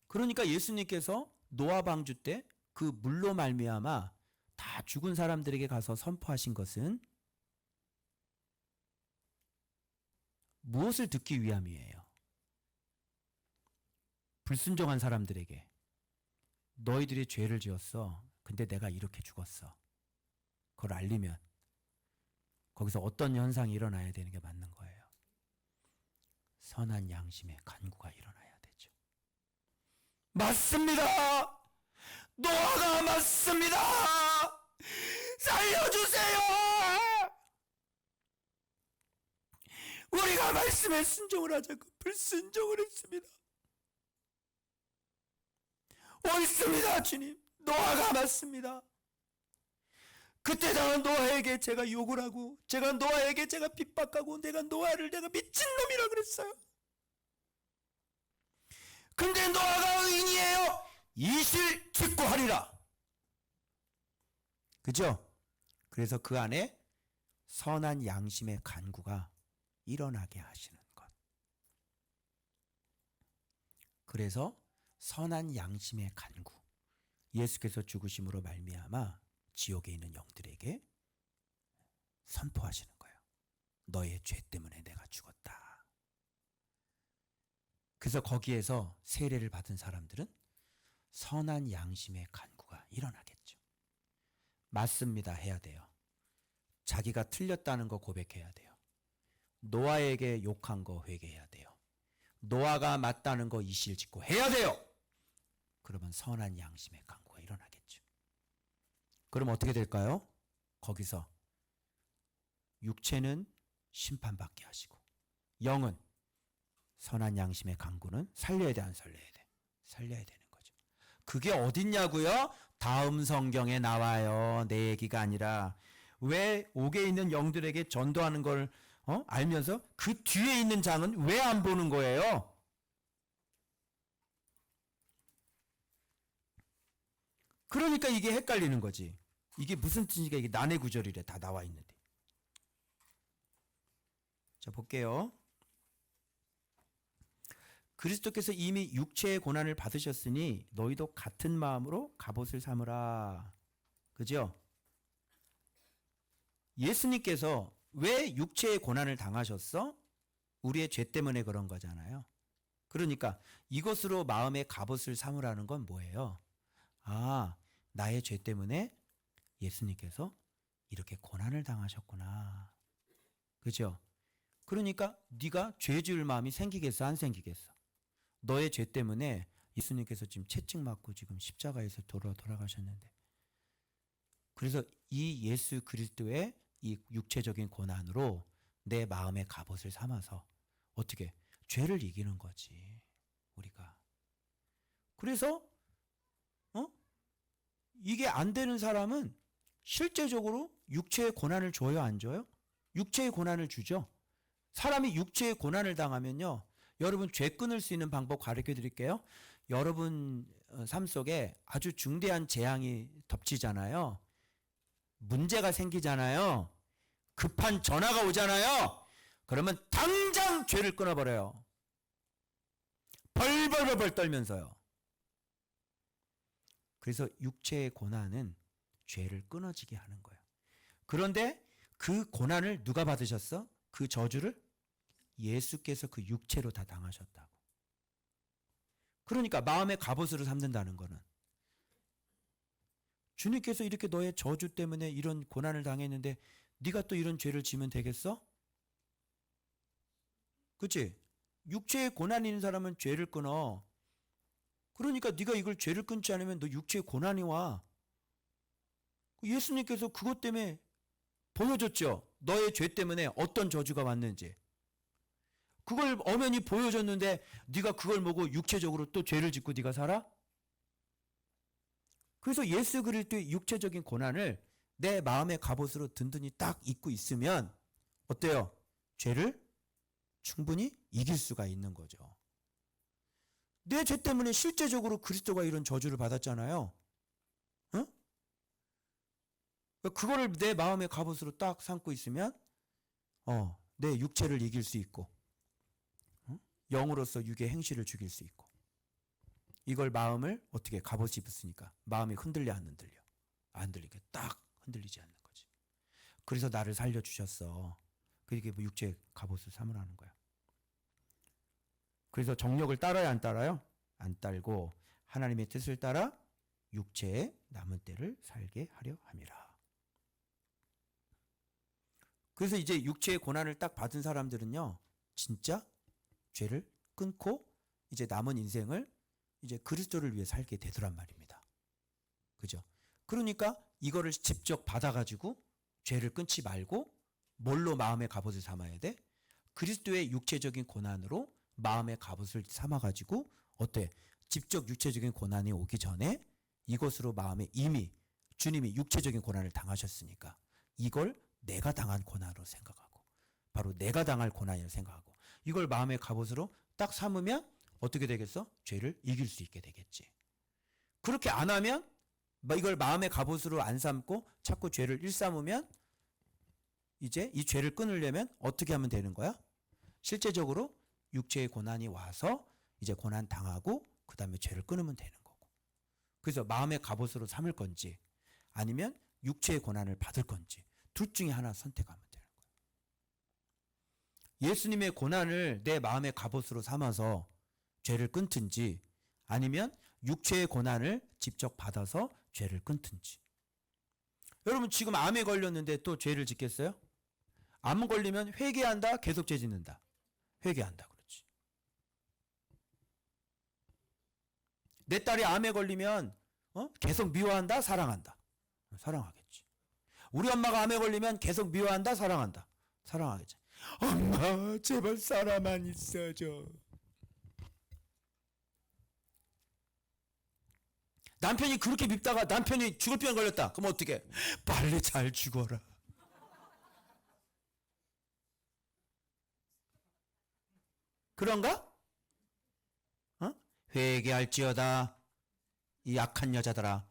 그러니까 예수님께서 노아 방주 때 그 물로 말미암아 다 죽은 사람들에게 가서 선포하신 것은 무엇을 듣기 위함이에요? 불순종한 사람들에게 너희들이 죄를 지었어. 근데 내가 이렇게 죽었어. 그걸 알리면 거기서 어떤 현상이 일어나야 되는 게 맞는 거예요. 선한 양심의 간구가 일어나야 되죠. 맞습니다. 노아가 맞습니다. 살려주세요. 우리가 말씀에 순종을 하자고 불순종을 했습니다. 옳습니다, 주님. 노아가 맞습니다. 그때 당한 노아에게 제가 욕을 하고, 제가 노아에게 제가 핍박하고, 내가 노아를 내가 미친놈이라 그랬어요. 근데 노아가 의인이에요. 이실 직고하리라. 그죠? 그래서 그 안에 선한 양심의 간구가 일어나게 하시는 것. 그래서 선한 양심의 간구, 예수께서 죽으심으로 말미암아 지옥에 있는 영들에게 선포하시는 거예요. 너의 죄 때문에 내가 죽었다. 그래서 거기에서 세례를 받은 사람들은 선한 양심의 간구가 일어나겠죠. 맞습니다 해야 돼요. 자기가 틀렸다는 거 고백해야 돼요. 노아에게 욕한 거 회개해야 돼요. 노아가 맞다는 거 이실직고 해야 돼요. 그러면 선한 양심의 강구가 일어나겠죠. 그럼 어떻게 될까요? 거기서 육체는 심판받게 하시고 영은 선한 양심의 강구는 살려야 돼, 안 살려야 돼? 살려야 되는 거죠. 그게 어딨냐고요? 다음 성경에 나와요. 내 얘기가 아니라. 왜 옥에 있는 영들에게 전도하는 걸 알면서 그 뒤에 있는 장은 왜 안 보는 거예요? 그러니까 이게 헷갈리는 거지. 이게 무슨 뜻이니까 이게 난해 구절이래. 다 나와 있는데. 자, 볼게요. 그리스도께서 이미 육체의 고난을 받으셨으니 너희도 같은 마음으로 갑옷을 삼으라. 그죠? 예수님께서 왜 육체의 고난을 당하셨어? 우리의 죄 때문에 그런 거잖아요. 그러니까 이것으로 마음의 갑옷을 삼으라는 건 뭐예요? 아, 나의 죄 때문에 예수님께서 이렇게 고난을 당하셨구나. 그죠? 그러니까 네가 죄 지을 마음이 생기겠어, 안 생기겠어? 너의 죄 때문에 예수님께서 지금 채찍 맞고 지금 십자가에서 돌아가셨는데, 그래서 이 예수 그리스도의 이 육체적인 고난으로 내 마음의 갑옷을 삼아서 어떻게 죄를 이기는 거지, 우리가. 그래서 이게 안 되는 사람은 실제적으로 육체의 고난을 줘요, 안 줘요? 육체의 고난을 주죠. 사람이 육체의 고난을 당하면요, 여러분 죄 끊을 수 있는 방법 가르쳐 드릴게요. 여러분 삶 속에 아주 중대한 재앙이 덮치잖아요. 문제가 생기잖아요. 급한 전화가 오잖아요. 그러면 당장 죄를 끊어버려요. 벌벌벌 떨면서요. 그래서 육체의 고난은 죄를 끊어지게 하는 거예요. 그런데 그 고난을 누가 받으셨어? 그 저주를 예수께서 그 육체로 다 당하셨다고. 그러니까 마음의 갑옷으로 삼는다는 거는 주님께서 이렇게 너의 저주 때문에 이런 고난을 당했는데 네가 또 이런 죄를 지면 되겠어? 그치? 육체의 고난이 있는 사람은 죄를 끊어. 그러니까 네가 이걸 죄를 끊지 않으면 너 육체의 고난이 와. 예수님께서 그것 때문에 보여줬죠. 너의 죄 때문에 어떤 저주가 왔는지. 그걸 엄연히 보여줬는데 네가 그걸 보고 육체적으로 또 죄를 짓고 네가 살아? 그래서 예수 그리스도의 육체적인 고난을 내 마음의 갑옷으로 든든히 딱 입고 있으면 어때요? 죄를 충분히 이길 수가 있는 거죠. 내 죄 때문에 실제적으로 그리스도가 이런 저주를 받았잖아요. 응? 그거를 내 마음의 갑옷으로 딱 삼고 있으면 내 육체를 이길 수 있고 영으로서 육의 행실을 죽일 수 있고, 이걸 마음을 어떻게 갑옷 입었으니까 마음이 흔들려 안 흔들려? 안 흔들리게 딱 흔들리지 않는 거지. 그래서 나를 살려주셨어. 그게 뭐 육체의 갑옷을 삼으라는 거야. 그래서 정욕을 따라야 안 따라요? 안 따르고 하나님의 뜻을 따라 육체의 남은 때를 살게 하려 함이라. 그래서 이제 육체의 고난을 딱 받은 사람들은요, 진짜 죄를 끊고 이제 남은 인생을 이제 그리스도를 위해 살게 되더란 말입니다. 그죠? 그러니까 이거를 직접 받아가지고 죄를 끊지 말고 뭘로 마음의 갑옷을 삼아야 돼? 그리스도의 육체적인 고난으로 마음의 갑옷을 삼아가지고 어때? 직접 육체적인 고난이 오기 전에 이것으로 마음에 이미 주님이 육체적인 고난을 당하셨으니까 이걸 내가 당한 고난으로 생각하고, 바로 내가 당할 고난이라고 생각하고, 이걸 마음의 갑옷으로 딱 삼으면 어떻게 되겠어? 죄를 이길 수 있게 되겠지. 그렇게 안 하면, 이걸 마음의 갑옷으로 안 삼고 자꾸 죄를 일삼으면 이제 이 죄를 끊으려면 어떻게 하면 되는 거야? 실제적으로 육체의 고난이 와서 이제 고난 당하고 그 다음에 죄를 끊으면 되는 거고. 그래서 마음의 갑옷으로 삼을 건지 아니면 육체의 고난을 받을 건지 둘 중에 하나 선택하면 되는 거예요. 예수님의 고난을 내 마음의 갑옷으로 삼아서 죄를 끊든지 아니면 육체의 고난을 직접 받아서 죄를 끊든지. 여러분 지금 암에 걸렸는데 또 죄를 짓겠어요? 암 걸리면 회개한다, 계속 죄 짓는다. 회개한다, 그렇지. 내 딸이 암에 걸리면 계속 미워한다, 사랑한다. 사랑하겠지. 우리 엄마가 암에 걸리면 계속 미워한다, 사랑한다. 사랑하겠지. 엄마, 제발 살아만 있어줘. 남편이 그렇게 밉다가 남편이 죽을 병 걸렸다. 그럼 어떻게? 빨리 잘 죽어라. 그런가? 어? 회개할지어다. 이 약한 여자들아.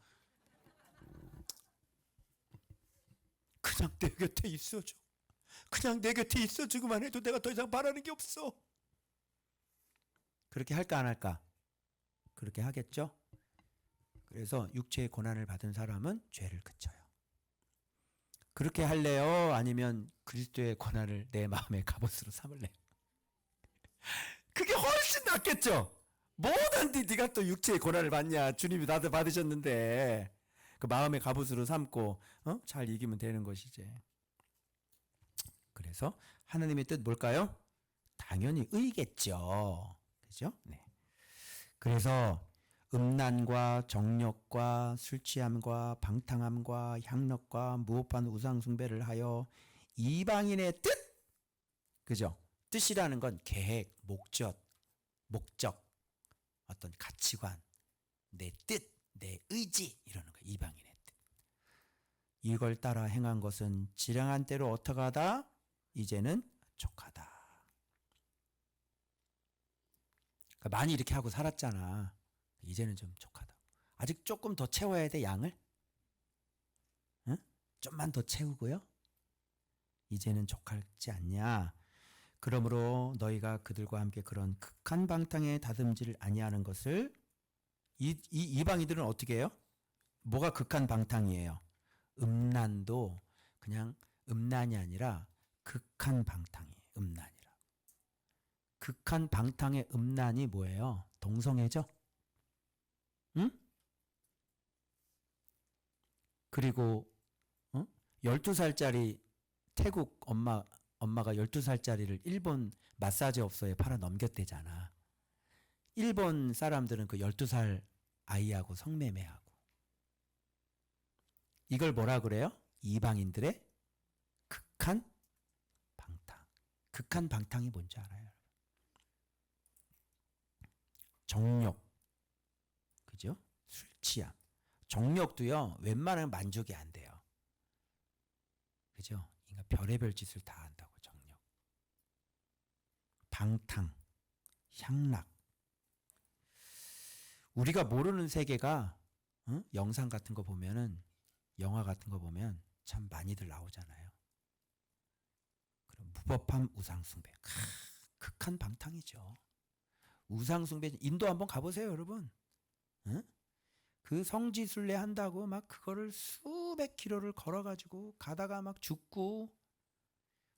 그냥 내 곁에 있어줘. 그냥 내 곁에 있어주기만 해도 내가 더 이상 바라는 게 없어. 그렇게 할까 안 할까? 그렇게 하겠죠? 그래서 육체의 고난을 받은 사람은 죄를 그쳐요. 그렇게 할래요? 아니면 그리스도의 고난을 내 마음의 갑옷으로 삼을래요? 그게 훨씬 낫겠죠? 뭐든지 네가 또 육체의 고난을 받냐? 주님이 나도 받으셨는데 그 마음의 갑옷으로 삼고 잘 이기면 되는 것이지. 그래서 하나님의 뜻 뭘까요? 당연히 의겠죠. 그죠? 네. 그래서 음란과 정욕과 술 취함과 방탕함과 향락과 무법한 우상 숭배를 하여 이방인의 뜻, 그죠? 뜻이라는 건 계획, 목적, 어떤 가치관, 내 뜻, 내 의지 이러는 거예요. 이방인의 뜻. 이걸 따라 행한 것은 지량한 때로 어떡하다? 이제는 족하다. 그러니까 많이 이렇게 하고 살았잖아. 이제는 좀 족하다. 아직 조금 더 채워야 돼, 양을. 응? 좀만 더 채우고요. 이제는 족하지 않냐. 그러므로 너희가 그들과 함께 그런 극한 방탕에 다듬지를 아니하는 것을 이 이방인들은 어떻게 해요? 뭐가 극한 방탕이에요? 음란도 그냥 음란이 아니라 극한 방탕이에요. 음란이라. 극한 방탕의 음란이 뭐예요? 동성애죠? 응? 그리고 12살짜리 태국 엄마가 12살짜리를 일본 마사지 업소에 팔아 넘겼대잖아. 일본 사람들은 그 12살 아이하고 성매매하고. 이걸 뭐라 그래요? 이방인들의 극한 방탕. 극한 방탕이 뭔지 알아요? 정욕. 그죠? 술 취함. 정욕도요, 웬만하면 만족이 안 돼요. 그죠? 그러니까 별의별 짓을 다 한다고, 정욕. 방탕, 향락. 우리가 모르는 세계가 영상 같은 거 보면은, 영화 같은 거 보면 참 많이들 나오잖아요. 그럼 무법함, 우상숭배. 극한 방탕이죠. 우상숭배, 인도 한번 가보세요, 여러분. 응? 그 성지순례 한다고 막 그거를 수백 킬로를 걸어가지고 가다가 막 죽고,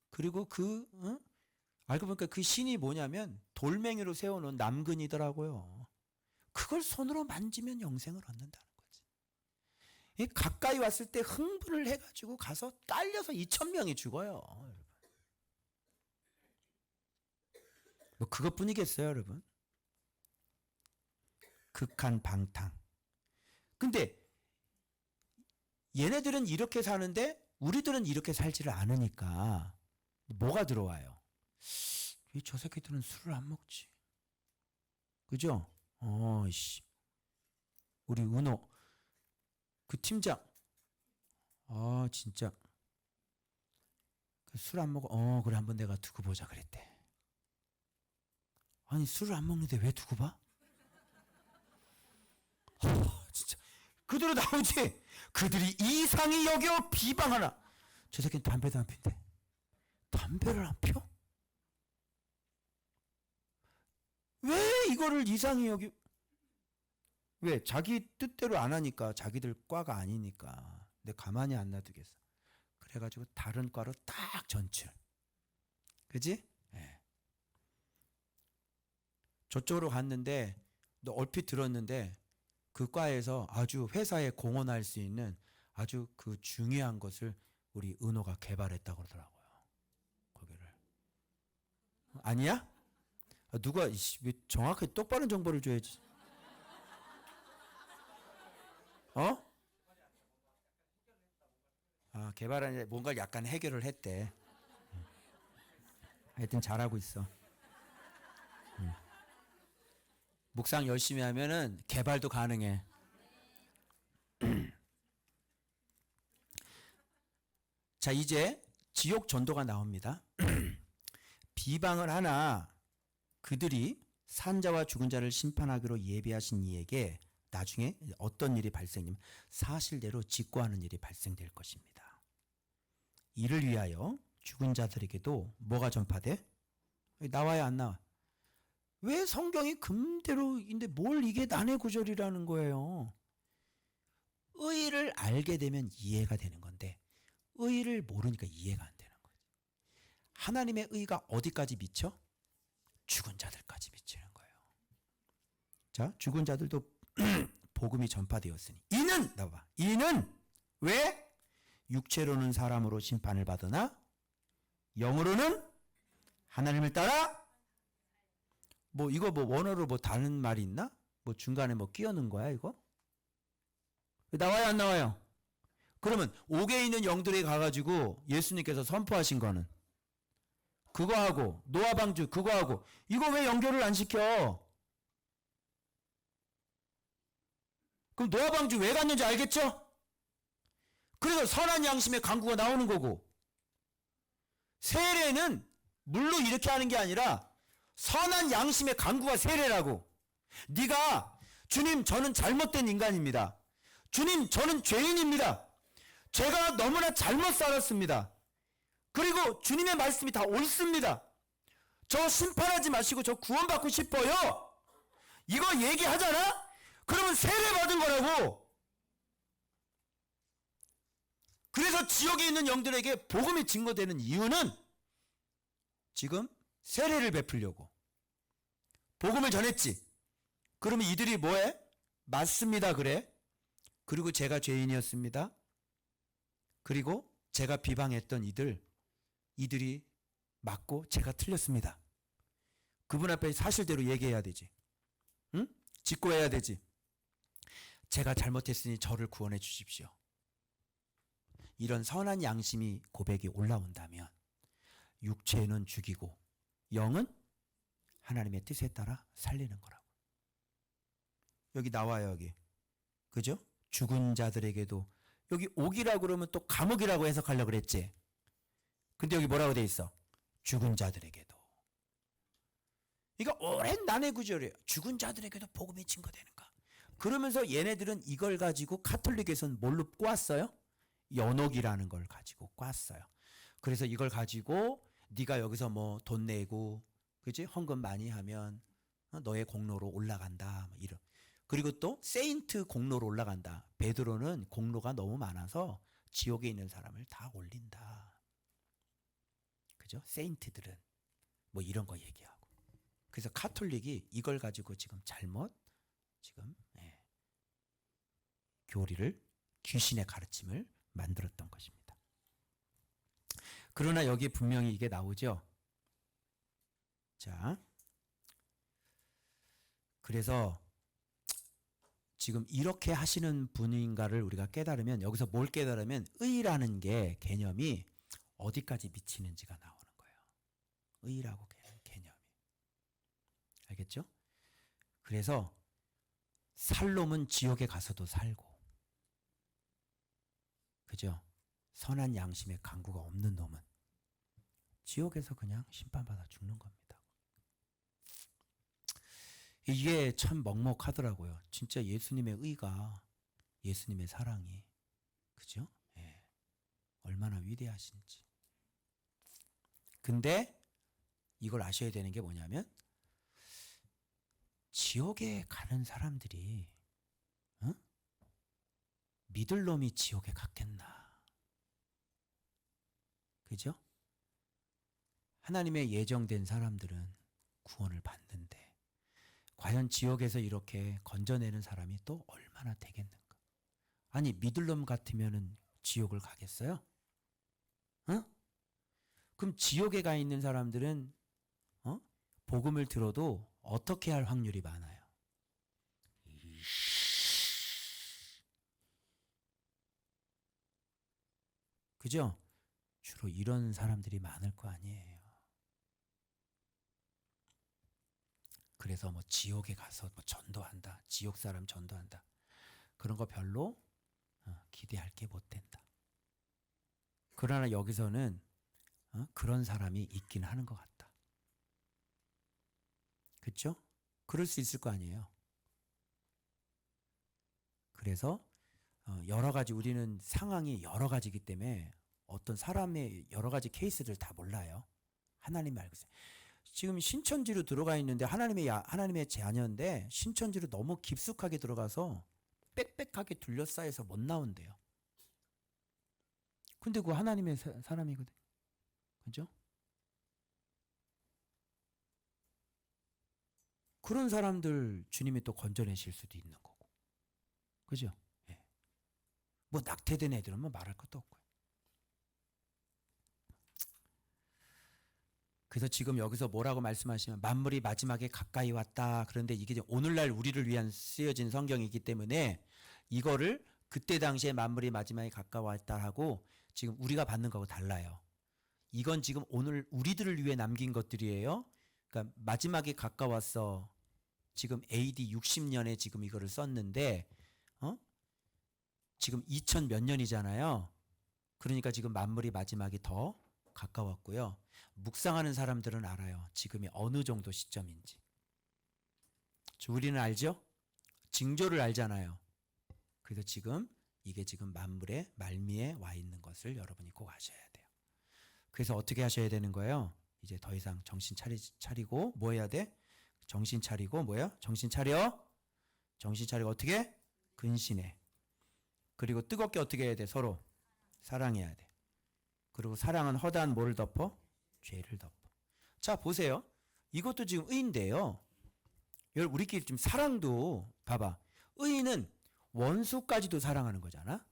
그리고 알고 보니까 그 신이 뭐냐면 돌멩이로 세워놓은 남근이더라고요. 그걸 손으로 만지면 영생을 얻는다는 거지. 가까이 왔을 때 흥분을 해가지고 가서 딸려서 2,000명이 죽어요. 뭐 그것뿐이겠어요, 여러분? 극한 방탕. 근데 얘네들은 이렇게 사는데 우리들은 이렇게 살지를 않으니까 뭐가 들어와요? 왜 저 새끼들은 술을 안 먹지? 그죠? 우리 은호 그 팀장, 진짜 술 안 먹어. 그래 한번 내가 두고 보자 그랬대. 아니 술을 안 먹는데 왜 두고 봐? 진짜 그대로 나오지. 그들이 이상히 여겨 비방하나. 저 새끼는 담배도 안 핀대. 담배를 안 펴? 왜 이거를 이상히 여기? 왜? 자기 뜻대로 안 하니까. 자기들 과가 아니니까. 근데 가만히 안 놔두겠어. 그래가지고 다른 과로 딱 전출. 그지? 네. 저쪽으로 갔는데 너 얼핏 들었는데 그 과에서 아주 회사에 공헌할 수 있는 아주 그 중요한 것을 우리 은호가 개발했다고 그러더라고요. 거기를. 아니야? 누가 왜 정확하게 똑바른 정보를 줘야지. 어? 개발한 뭔가를 약간 해결을 했대. 하여튼 잘하고 있어. 묵상 열심히 하면은 개발도 가능해. 자, 이제 지옥 전도가 나옵니다. 비방을 하나 그들이 산자와 죽은 자를 심판하기로 예비하신 이에게 나중에 어떤 일이 발생되면 사실대로 직고하는 일이 발생될 것입니다. 이를 위하여 죽은 자들에게도 뭐가 전파돼? 나와야 안 나와? 왜 성경이 금대로인데 뭘 이게 난해 구절이라는 거예요. 의의를 알게 되면 이해가 되는 건데 의의를 모르니까 이해가 안 되는 거지. 하나님의 의의가 어디까지 미쳐? 죽은 자들까지 미치는 거예요. 자, 죽은 자들도 복음이 전파되었으니 이는 나봐. 이는 왜? 육체로는 사람으로 심판을 받으나 영으로는 하나님을 따라 뭐 이거 뭐 원어로 뭐 다른 말이 있나? 뭐 중간에 뭐 끼워 넣은 거야 이거? 나와요 안 나와요? 그러면 옥에 있는 영들이 가가지고 예수님께서 선포하신 거는 그거 하고 노아 방주 그거 하고 이거 왜 연결을 안 시켜? 그럼 노아 방주 왜 갔는지 알겠죠? 그래서 선한 양심의 강구가 나오는 거고 세례는 물로 이렇게 하는 게 아니라 선한 양심의 강구가 세례라고. 네가 주님 저는 잘못된 인간입니다. 주님 저는 죄인입니다. 제가 너무나 잘못 살았습니다. 그리고 주님의 말씀이 다 옳습니다. 저 심판하지 마시고 저 구원받고 싶어요. 이거 얘기하잖아? 그러면 세례 받은 거라고. 그래서 지옥에 있는 영들에게 복음이 증거되는 이유는 지금 세례를 베풀려고 복음을 전했지. 그러면 이들이 뭐해? 맞습니다 그래. 그리고 제가 죄인이었습니다. 그리고 제가 비방했던 이들이 맞고 제가 틀렸습니다. 그분 앞에 사실대로 얘기해야 되지. 응? 직고해야 되지. 제가 잘못했으니 저를 구원해 주십시오. 이런 선한 양심이 고백이 올라온다면 육체는 죽이고 영은 하나님의 뜻에 따라 살리는 거라고. 여기 나와요 여기. 그죠? 죽은 자들에게도 여기 옥이라고 그러면 또 감옥이라고 해석하려고 그랬지. 근데 여기 뭐라고 돼 있어? 죽은 자들에게도. 그러니까 오랜 난해 구절이에요. 죽은 자들에게도 복음이 증거되는가. 그러면서 얘네들은 이걸 가지고 카톨릭에서는 뭘로 꼬았어요? 연옥이라는 걸 가지고 꼬았어요. 그래서 이걸 가지고 네가 여기서 뭐 돈 내고 그지? 헌금 많이 하면 너의 공로로 올라간다. 뭐 이런. 그리고 또 세인트 공로로 올라간다. 베드로는 공로가 너무 많아서 지옥에 있는 사람을 다 올린다. 그죠? 세인트들은 뭐 이런 거 얘기하고. 그래서 카톨릭이 이걸 가지고 지금 잘못 지금 교리를 귀신의 가르침을 만들었던 것입니다. 그러나 여기 분명히 이게 나오죠. 자, 그래서 지금 이렇게 하시는 분인가를 우리가 깨달으면 여기서 뭘 깨달으면 의라는 게 개념이 어디까지 미치는지가 나오는 거예요. 의라고 개념이. 알겠죠? 그래서 살 놈은 지옥에 가서도 살고 그죠? 선한 양심의 강구가 없는 놈은 지옥에서 그냥 심판받아 죽는 겁니다. 이게 참 먹먹하더라고요. 진짜 예수님의 의가, 예수님의 사랑이, 그죠? 예. 얼마나 위대하신지. 근데 이걸 아셔야 되는 게 뭐냐면 지옥에 가는 사람들이 믿을 놈이 지옥에 갔겠나. 그죠? 하나님의 예정된 사람들은 구원을 받는데 과연 지옥에서 이렇게 건져내는 사람이 또 얼마나 되겠는가. 아니 믿을 놈 같으면은 지옥을 가겠어요? 어? 그럼 지옥에 가 있는 사람들은 복음을 들어도 어떻게 할 확률이 많아요? 그죠? 주로 이런 사람들이 많을 거 아니에요. 그래서 뭐 지옥에 가서 뭐 전도한다, 지옥 사람 전도한다, 그런 거 별로 기대할 게 못 된다. 그러나 여기서는 그런 사람이 있긴 하는 것 같다. 그렇죠? 그럴 수 있을 거 아니에요. 그래서 여러 가지 우리는 상황이 여러 가지이기 때문에 어떤 사람의 여러 가지 케이스를 다 몰라요. 하나님이 알고 있어요. 지금 신천지로 들어가 있는데 하나님의 자녀인데 신천지로 너무 깊숙하게 들어가서 빽빽하게 둘러싸여서 못 나온대요. 근데 그 하나님의 사람이거든. 그죠? 그런 사람들 주님이 또 건져내실 수도 있는 거고. 그죠? 예. 뭐 낙태된 애들은 뭐 말할 것도 없고요. 그래서 지금 여기서 뭐라고 말씀하시면 만물이 마지막에 가까이 왔다. 그런데 이게 오늘날 우리를 위한 쓰여진 성경이기 때문에 이거를 그때 당시에 만물이 마지막에 가까웠다 하고 지금 우리가 받는 거하고 달라요. 이건 지금 오늘 우리들을 위해 남긴 것들이에요. 그러니까 마지막에 가까웠어. 지금 AD 60년에 지금 이거를 썼는데 지금 2000 몇 년이잖아요. 그러니까 지금 만물이 마지막이 더 가까웠고요. 묵상하는 사람들은 알아요. 지금이 어느 정도 시점인지. 우리는 알죠? 징조를 알잖아요. 그래서 지금 이게 지금 만물의 말미에 와 있는 것을 여러분이 꼭 아셔야 돼요. 그래서 어떻게 하셔야 되는 거예요? 이제 더 이상 정신 차리고 뭐 해야 돼? 정신 차리고 뭐야? 정신 차려. 정신 차리고 어떻게? 근신해. 그리고 뜨겁게 어떻게 해야 돼? 서로 사랑해야 돼. 그리고 사랑은 허다한 뭐를 덮어? 죄를 덮어. 자, 보세요. 이것도 지금 의인데요. 우리끼리 좀 사랑도 봐봐. 의인은 원수까지도 사랑하는 거잖아.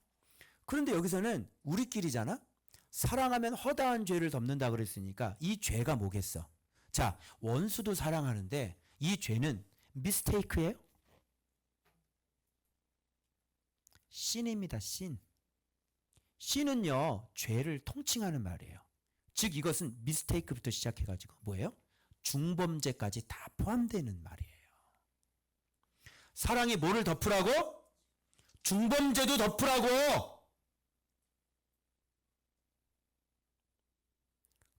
그런데 여기서는 우리끼리잖아. 사랑하면 허다한 죄를 덮는다 그랬으니까 이 죄가 뭐겠어? 자, 원수도 사랑하는데 이 죄는 미스테이크예요? 신입니다. 신. 신은요, 죄를 통칭하는 말이에요. 즉 이것은 미스테이크부터 시작해가지고 뭐예요? 중범죄까지 다 포함되는 말이에요. 사랑이 뭐를 덮으라고? 중범죄도 덮으라고.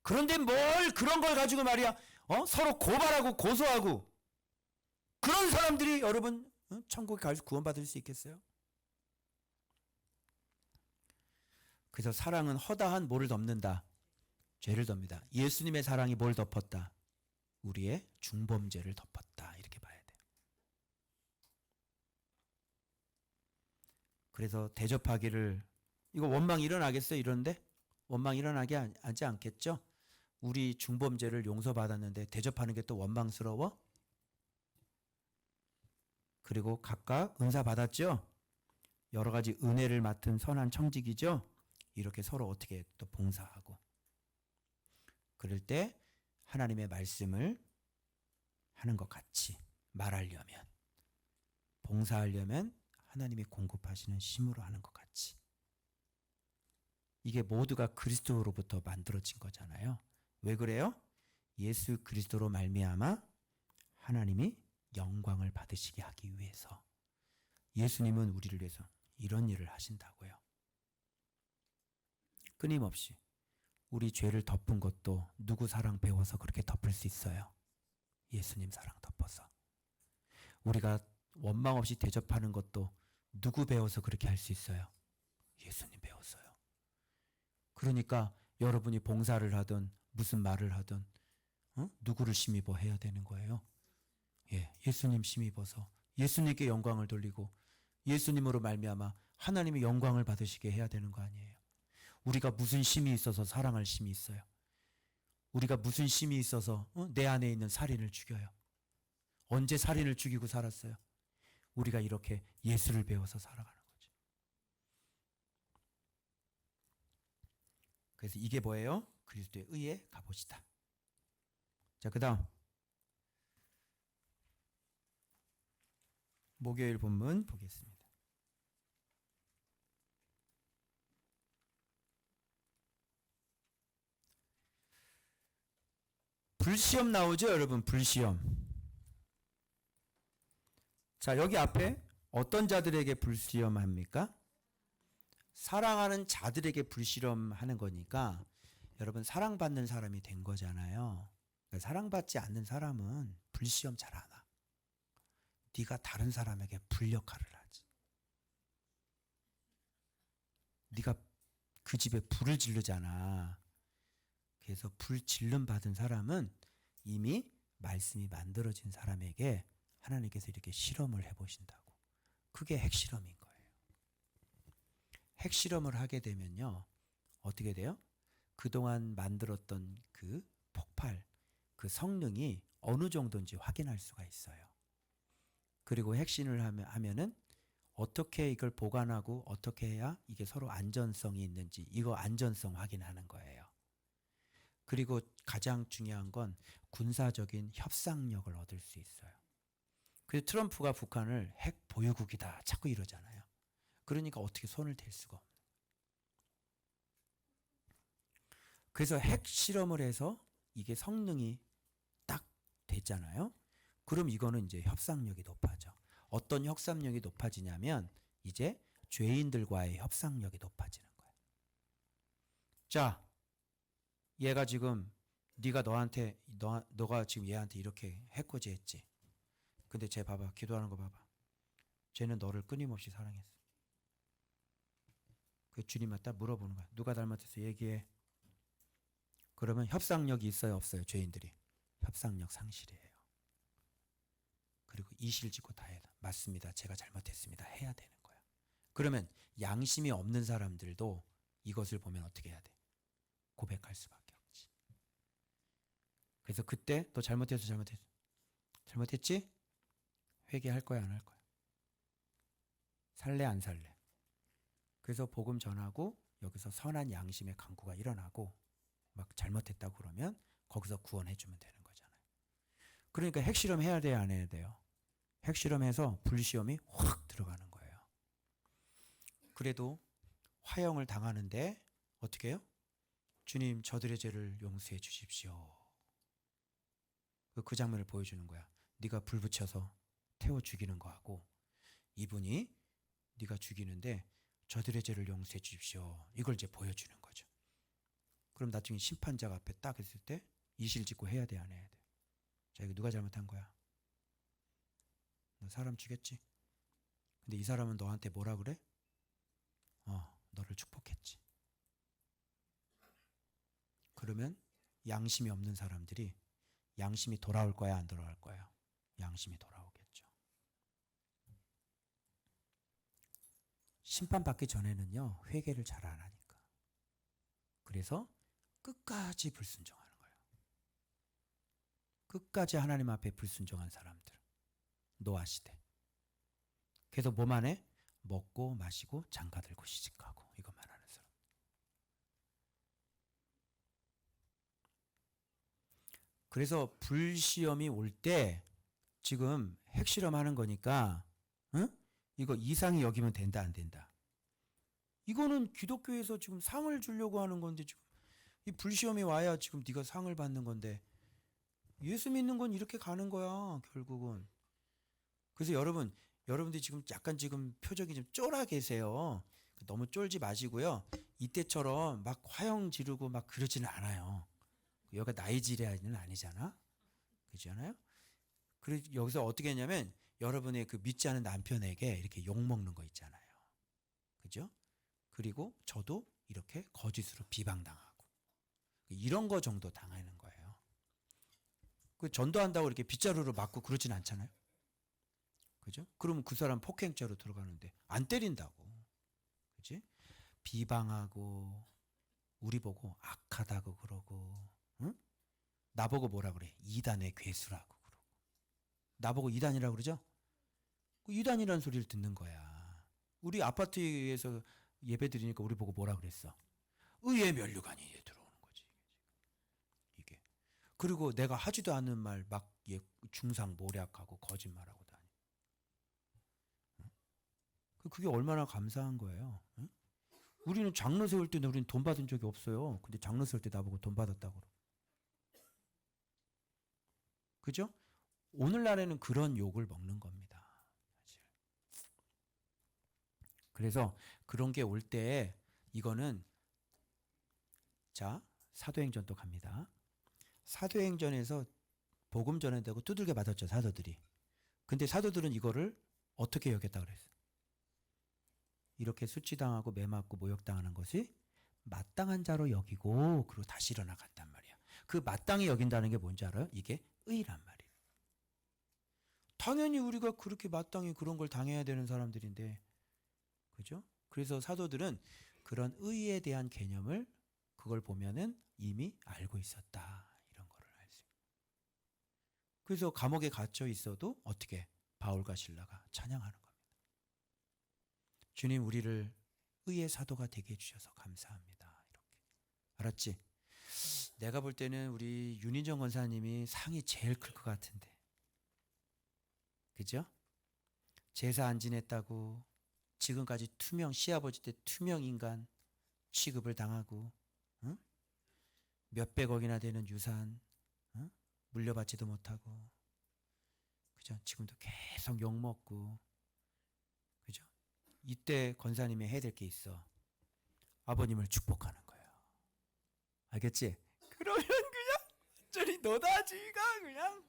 그런데 뭘 그런 걸 가지고 말이야 서로 고발하고 고소하고 그런 사람들이 여러분 천국에 가서 구원받을 수 있겠어요? 그래서 사랑은 허다한 뭐를 덮는다? 죄를 덮니다. 예수님의 사랑이 뭘 덮었다? 우리의 중범죄를 덮었다. 이렇게 봐야 돼요. 그래서 대접하기를 이거 원망 일어나겠어요? 이런데? 원망 일어나게 하지 않겠죠? 우리 중범죄를 용서받았는데 대접하는 게 또 원망스러워? 그리고 각각 은사 받았죠? 여러 가지 은혜를 맡은 선한 청직이죠? 이렇게 서로 어떻게 또 봉사하고 그럴 때 하나님의 말씀을 하는 것 같이 말하려면 봉사하려면 하나님이 공급하시는 힘으로 하는 것 같이 이게 모두가 그리스도로부터 만들어진 거잖아요. 왜 그래요? 예수 그리스도로 말미암아 하나님이 영광을 받으시게 하기 위해서 예수님은 우리를 위해서 이런 일을 하신다고요. 끊임없이 우리 죄를 덮은 것도 누구 사랑 배워서 그렇게 덮을 수 있어요. 예수님 사랑 덮어서. 우리가 원망 없이 대접하는 것도 누구 배워서 그렇게 할 수 있어요. 예수님 배웠어요. 그러니까 여러분이 봉사를 하든 무슨 말을 하든 누구를 힘입어 해야 되는 거예요. 예수님 힘입어서 예수님께 영광을 돌리고 예수님으로 말미암아 하나님의 영광을 받으시게 해야 되는 거 아니에요. 우리가 무슨 힘이 있어서 사랑할 힘이 있어요. 우리가 무슨 힘이 있어서 내 안에 있는 살인을 죽여요. 언제 살인을 죽이고 살았어요? 우리가 이렇게 예수를 배워서 살아가는 거죠. 그래서 이게 뭐예요? 그리스도의 의의 갑옷이다. 자, 그다음 목요일 본문 보겠습니다. 불시험 나오죠, 여러분? 불시험. 자, 여기 앞에 어떤 자들에게 불시험합니까? 사랑하는 자들에게 불시험하는 거니까 여러분 사랑받는 사람이 된 거잖아요. 그러니까 사랑받지 않는 사람은 불시험 잘 안 와. 네가 다른 사람에게 불역할을 하지. 네가 그 집에 불을 지르잖아. 그래서 불 질름 받은 사람은 이미 말씀이 만들어진 사람에게 하나님께서 이렇게 실험을 해보신다고. 그게 핵실험인 거예요. 핵실험을 하게 되면요. 어떻게 돼요? 그동안 만들었던 그 폭발, 그 성능이 어느 정도인지 확인할 수가 있어요. 그리고 핵심을 하면은 어떻게 이걸 보관하고 어떻게 해야 이게 서로 안전성이 있는지 이거 안전성 확인하는 거예요. 그리고 가장 중요한 건 군사적인 협상력을 얻을 수 있어요. 그래서 트럼프가 북한을 핵 보유국이다 자꾸 이러잖아요. 그러니까 어떻게 손을 댈 수가 없는. 그래서 핵 실험을 해서 이게 성능이 딱 됐잖아요. 그럼 이거는 이제 협상력이 높아져. 어떤 협상력이 높아지냐면 이제 죄인들과의 협상력이 높아지는 거야. 자, 얘가 지금 네가 너가 지금 얘한테 이렇게 해코지했지. 근데 쟤 봐봐, 기도하는 거 봐봐. 쟤는 너를 끊임없이 사랑했어. 그 주님한테 물어보는 거야. 누가 잘못했어? 얘기해. 그러면 협상력이 있어요, 없어요? 죄인들이 협상력 상실이에요. 그리고 이실직고 다 해야 돼. 맞습니다. 제가 잘못했습니다. 해야 되는 거야. 그러면 양심이 없는 사람들도 이것을 보면 어떻게 해야 돼? 고백할 수밖에 없지. 그래서 그때 너 잘못했지? 회개할 거야, 안 할 거야? 살래, 안 살래? 그래서 복음 전하고 여기서 선한 양심의 강구가 일어나고 막 잘못했다고 그러면 거기서 구원해 주면 되는 거잖아요. 그러니까 핵실험 해야 돼요, 안 해야 돼요? 핵실험해서 불시험이 확 들어가는 거예요. 그래도 화형을 당하는데 어떻게 해요? 주님, 저들의 죄를 용서해 주십시오. 그 장면을 보여주는 거야. 네가 불 붙여서 태워 죽이는 거하고 이분이 네가 죽이는데 저들의 죄를 용서해 주십시오. 이걸 이제 보여주는 거죠. 그럼 나중에 심판자가 앞에 딱 있을 때 이실직고 해야 돼, 안 해야 돼? 자, 이거 누가 잘못한 거야? 너 사람 죽였지? 근데 이 사람은 너한테 뭐라 그래? 너를 축복했지. 그러면 양심이 없는 사람들이 양심이 돌아올 거야, 안 돌아올 거야? 양심이 돌아오겠죠. 심판받기 전에는요, 회개를 잘 안 하니까. 그래서 끝까지 불순종하는 거예요. 끝까지 하나님 앞에 불순종한 사람들. 노아 시대. 그래서 뭐만 해? 먹고 마시고 장가들고 시집가고 이것만 하는 사람. 그래서 불시험이 올 때 지금 핵실험하는 거니까 응? 이거 이상히 여기면 된다, 안 된다? 이거는 기독교에서 지금 상을 주려고 하는 건데 지금 이 불시험이 와야 지금 네가 상을 받는 건데 예수 믿는 건 이렇게 가는 거야 결국은. 그래서 여러분들이 지금 약간 지금 표정이 좀 쫄아 계세요. 너무 쫄지 마시고요. 이때처럼 막 화형 지르고 막 그러지는 않아요. 여기가 나이지리아는 아니잖아. 그렇지 않아요? 그래서 여기서 어떻게 했냐면 여러분의 그 믿지 않은 남편에게 이렇게 욕먹는 거 있잖아요. 그죠? 그리고 저도 이렇게 거짓으로 비방당하고 이런 거 정도 당하는 거예요. 그 전도한다고 이렇게 빗자루로 맞고 그러진 않잖아요. 그죠? 그러면 그 사람 폭행죄로 들어가는데 안 때린다고. 그지? 비방하고 우리 보고 악하다고 그러고 응? 나보고 뭐라 그래? 이단의 괴수라고 그러고 나보고 이단이라고 그러죠? 그 이단이라는 소리를 듣는 거야. 우리 아파트에서 예배 드리니까 우리 보고 뭐라 그랬어? 의의 면류관이 그리고 내가 하지도 않는 말 막 중상모략하고 거짓말하고 다니. 그게 얼마나 감사한 거예요. 응? 우리는 장로 세울 때는 우리는 돈 받은 적이 없어요. 근데 장로 세울 때 나보고 돈 받았다고. 그죠? 오늘날에는 그런 욕을 먹는 겁니다. 사실. 그래서 그런 게 올 때 이거는 자 사도행전 또 갑니다. 사도행전에서 복음 전해되고 두들겨 맞았죠 사도들이. 근데 사도들은 이거를 어떻게 여겼다 그랬어요? 이렇게 수치당하고 매맞고 모욕당하는 것이 마땅한 자로 여기고 그리고 다시 일어나 갔단 말이야. 그 마땅히 여긴다는 게 뭔지 알아요? 이게 의란 말이에요. 당연히 우리가 그렇게 마땅히 그런 걸 당해야 되는 사람들인데 그죠? 그래서 사도들은 그런 의에 대한 개념을 그걸 보면은 이미 알고 있었다. 이런 거를 알 수 있어요. 그래서 감옥에 갇혀 있어도 어떻게 바울과 실라가 찬양하는 겁니다. 주님 우리를 의의 사도가 되게 해주셔서 감사합니다. 이렇게. 알았지? 내가 볼 때는 우리 윤희정 권사님이 상이 제일 클 것 같은데. 그죠? 제사 안 지냈다고 지금까지 투명 시아버지 때 투명 인간 취급을 당하고 응? 몇백억이나 되는 유산 응? 물려받지도 못하고 그죠? 지금도 계속 욕먹고 그죠? 이때 권사님이 해야 될 게 있어. 아버님을 축복하는 거예요. 알겠지? 그러면 그냥 완전히 너다지가 그냥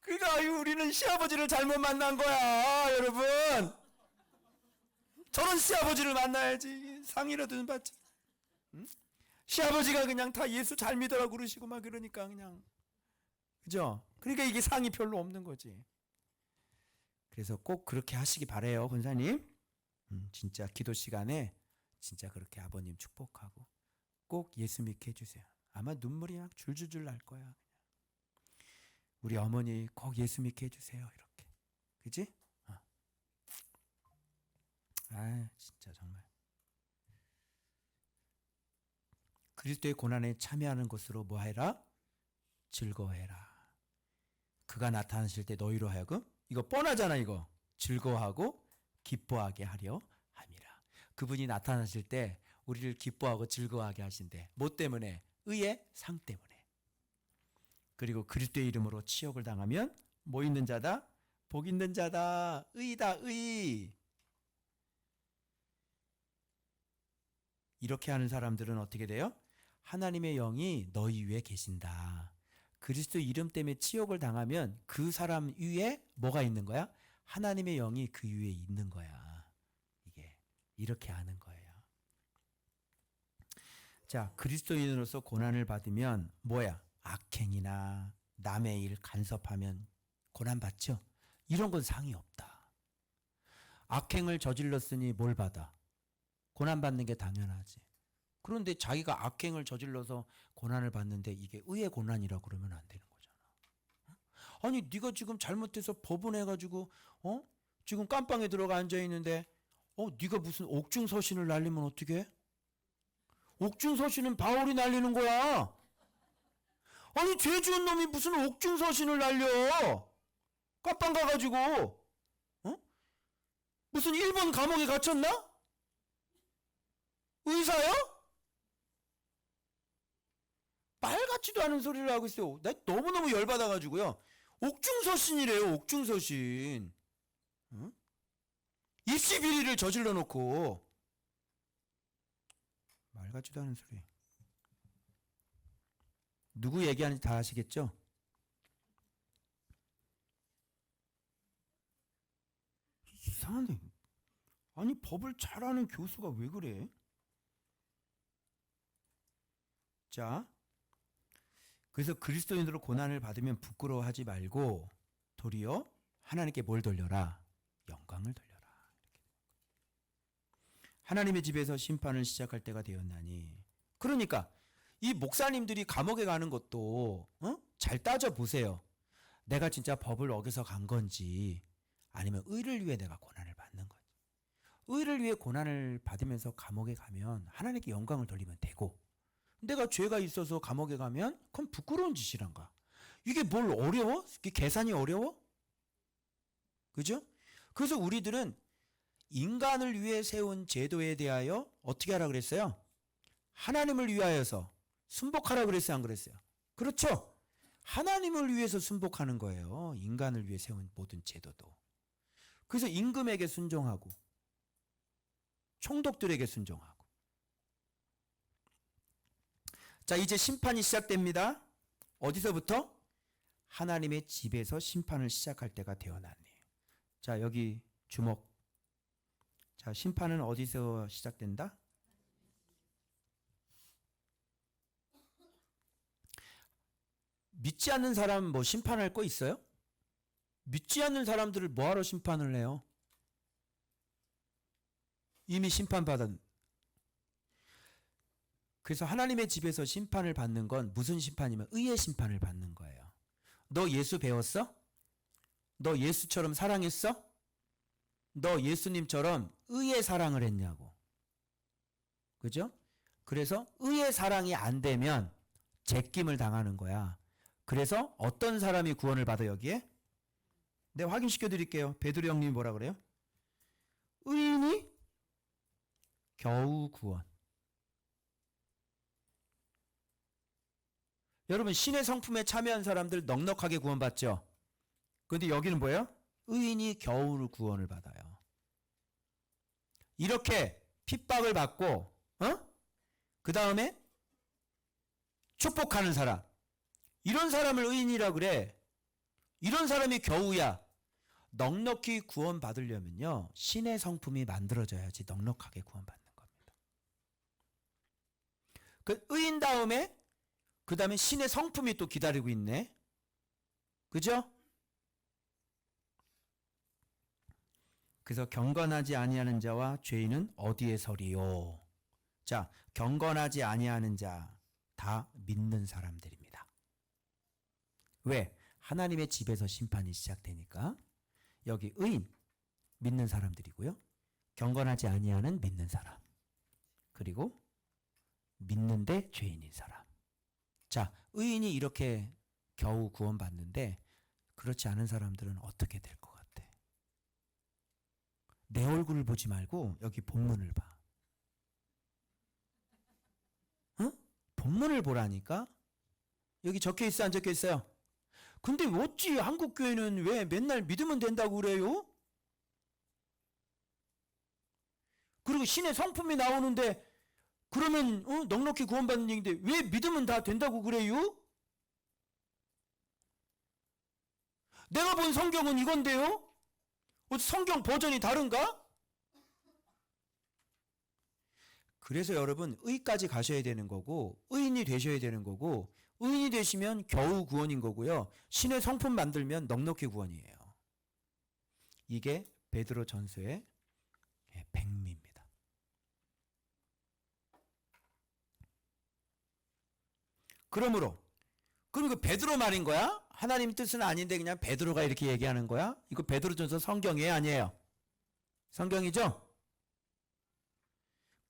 그러니까 우리는 시아버지를 잘못 만난 거야 여러분. 저런 시아버지를 만나야지 상이라도 받지. 응? 시아버지가 그냥 다 예수 잘 믿으라고 그러시고 막 그러니까 그냥 그죠? 그러니까 이게 상이 별로 없는 거지. 그래서 꼭 그렇게 하시기 바래요 권사님. 진짜 기도 시간에 진짜 그렇게 아버님 축복하고 꼭 예수 믿게 해주세요. 아마 눈물이 막 줄줄줄 날 거야. 우리 어머니 꼭 예수 믿게 해주세요. 이렇게. 그지? 아 진짜 정말. 그리스도의 고난에 참여하는 것으로 뭐 해라? 즐거워해라. 그가 나타나실 때 너희로 하여금 이거 뻔하잖아 이거. 즐거워하고 기뻐하게 하려 함이라. 그분이 나타나실 때 우리를 기뻐하고 즐거워하게 하신대. 뭐 때문에? 의의 상 때문에. 그리고 그리스도의 이름으로 치욕을 당하면 뭐 있는 자다? 복 있는 자다. 의다 의. 이렇게 하는 사람들은 어떻게 돼요? 하나님의 영이 너희 위에 계신다. 그리스도 이름 때문에 치욕을 당하면 그 사람 위에 뭐가 있는 거야? 하나님의 영이 그 위에 있는 거야. 이게 이렇게 하는 거예요. 자, 그리스도인으로서 고난을 받으면 뭐야? 악행이나 남의 일 간섭하면 고난 받죠? 이런 건 상이 없다. 악행을 저질렀으니 뭘 받아? 고난 받는 게 당연하지. 그런데 자기가 악행을 저질러서 고난을 받는데 이게 의의 고난이라고 그러면 안 되는 거잖아. 아니 네가 지금 잘못해서 법원해가지고 지금 깜빵에 들어가 앉아 있는데 네가 무슨 옥중서신을 날리면 어떻게? 옥중서신은 바울이 날리는 거야. 아니 죄 지은 놈이 무슨 옥중서신을 날려? 깜빵 가가지고 무슨 일본 감옥에 갇혔나? 의사요? 말 같지도 않은 소리를 하고 있어요. 나 너무너무 열받아가지고요. 옥중서신이래요. 옥중서신. 응? 입시 비리를 저질러 놓고 말 같지도 않은 소리. 누구 얘기하는지 다 아시겠죠? 이상한데. 아니 법을 잘 아는 교수가 왜 그래? 자, 그래서 그리스도인으로 고난을 받으면 부끄러워하지 말고 도리어 하나님께 뭘 돌려라? 영광을 돌려라. 하나님의 집에서 심판을 시작할 때가 되었나니. 그러니까 이 목사님들이 감옥에 가는 것도 잘 따져 보세요. 내가 진짜 법을 어겨서 간 건지 아니면 의를 위해 내가 고난을 받는 건지. 의를 위해 고난을 받으면서 감옥에 가면 하나님께 영광을 돌리면 되고 내가 죄가 있어서 감옥에 가면 그건 부끄러운 짓이란가. 이게 뭘 어려워? 이게 계산이 어려워? 그죠? 그래서 우리들은 인간을 위해 세운 제도에 대하여 어떻게 하라 그랬어요? 하나님을 위하여서 순복하라 그랬어요, 안 그랬어요? 그렇죠? 하나님을 위해서 순복하는 거예요. 인간을 위해 세운 모든 제도도. 그래서 임금에게 순종하고 총독들에게 순종하고. 자, 이제 심판이 시작됩니다. 어디서부터? 하나님의 집에서 심판을 시작할 때가 되어났네요. 자, 여기 주목. 자, 심판은 어디서 시작된다? 믿지 않는 사람 뭐 심판할 거 있어요? 믿지 않는 사람들을 뭐하러 심판을 해요? 이미 심판받은. 그래서 하나님의 집에서 심판을 받는 건 무슨 심판이면 의의 심판을 받는 거예요. 너 예수 배웠어? 너 예수처럼 사랑했어? 너 예수님처럼 의의 사랑을 했냐고. 그죠? 그래서 의의 사랑이 안 되면 제낌을 당하는 거야. 그래서 어떤 사람이 구원을 받아 여기에? 내가 확인시켜 드릴게요. 베드로 형님이 뭐라 그래요? 의인이 겨우 구원. 여러분, 신의 성품에 참여한 사람들 넉넉하게 구원받죠? 그런데 여기는 뭐예요? 의인이 겨우 구원을 받아요. 이렇게 핍박을 받고 그 다음에 축복하는 사람, 이런 사람을 의인이라 그래. 이런 사람이 겨우야. 넉넉히 구원받으려면요, 신의 성품이 만들어져야지 넉넉하게 구원받는 겁니다. 그 의인 다음에 그 다음에 신의 성품이 또 기다리고 있네. 그죠? 그래서 경건하지 아니하는 자와 죄인은 어디에 서리요? 자, 경건하지 아니하는 자 다 믿는 사람들입니다. 왜? 하나님의 집에서 심판이 시작되니까. 여기 의인 믿는 사람들이고요. 경건하지 아니하는 믿는 사람. 그리고 믿는데 죄인인 사람. 자, 의인이 이렇게 겨우 구원받는데 그렇지 않은 사람들은 어떻게 될 것 같아? 내 얼굴을 보지 말고 여기 본문을 봐. 본문을 보라니까? 여기 적혀 있어, 안 적혀 있어요? 근데 어찌 한국교회는 왜 맨날 믿으면 된다고 그래요? 그리고 신의 성품이 나오는데 그러면 넉넉히 구원받는 얘기인데 왜 믿으면 다 된다고 그래요? 내가 본 성경은 이건데요? 성경 버전이 다른가? 그래서 여러분, 의까지 가셔야 되는 거고 의인이 되셔야 되는 거고, 의인이 되시면 겨우 구원인 거고요. 신의 성품 만들면 넉넉히 구원이에요. 이게 베드로 전서의 백미입니다. 그러므로 그럼 이거 베드로 말인 거야? 하나님 뜻은 아닌데 그냥 베드로가 이렇게 얘기하는 거야? 이거 베드로 전서 성경이에요, 아니에요? 성경이죠?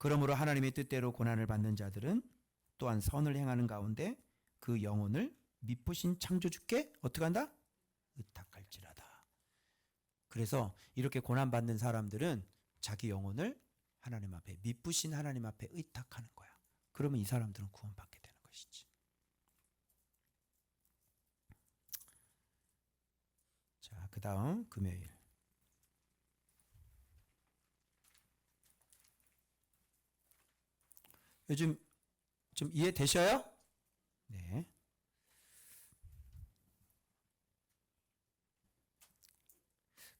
그러므로 하나님의 뜻대로 고난을 받는 자들은 또한 선을 행하는 가운데 그 영혼을 미쁘신 창조주께 어떻게 한다? 의탁할지라다. 그래서 이렇게 고난받는 사람들은 자기 영혼을 하나님 앞에, 미쁘신 하나님 앞에 의탁하는 거야. 그러면 이 사람들은 구원받게 되는 것이지. 자, 그 다음 금요일. 요즘 좀 이해되셔요? 네.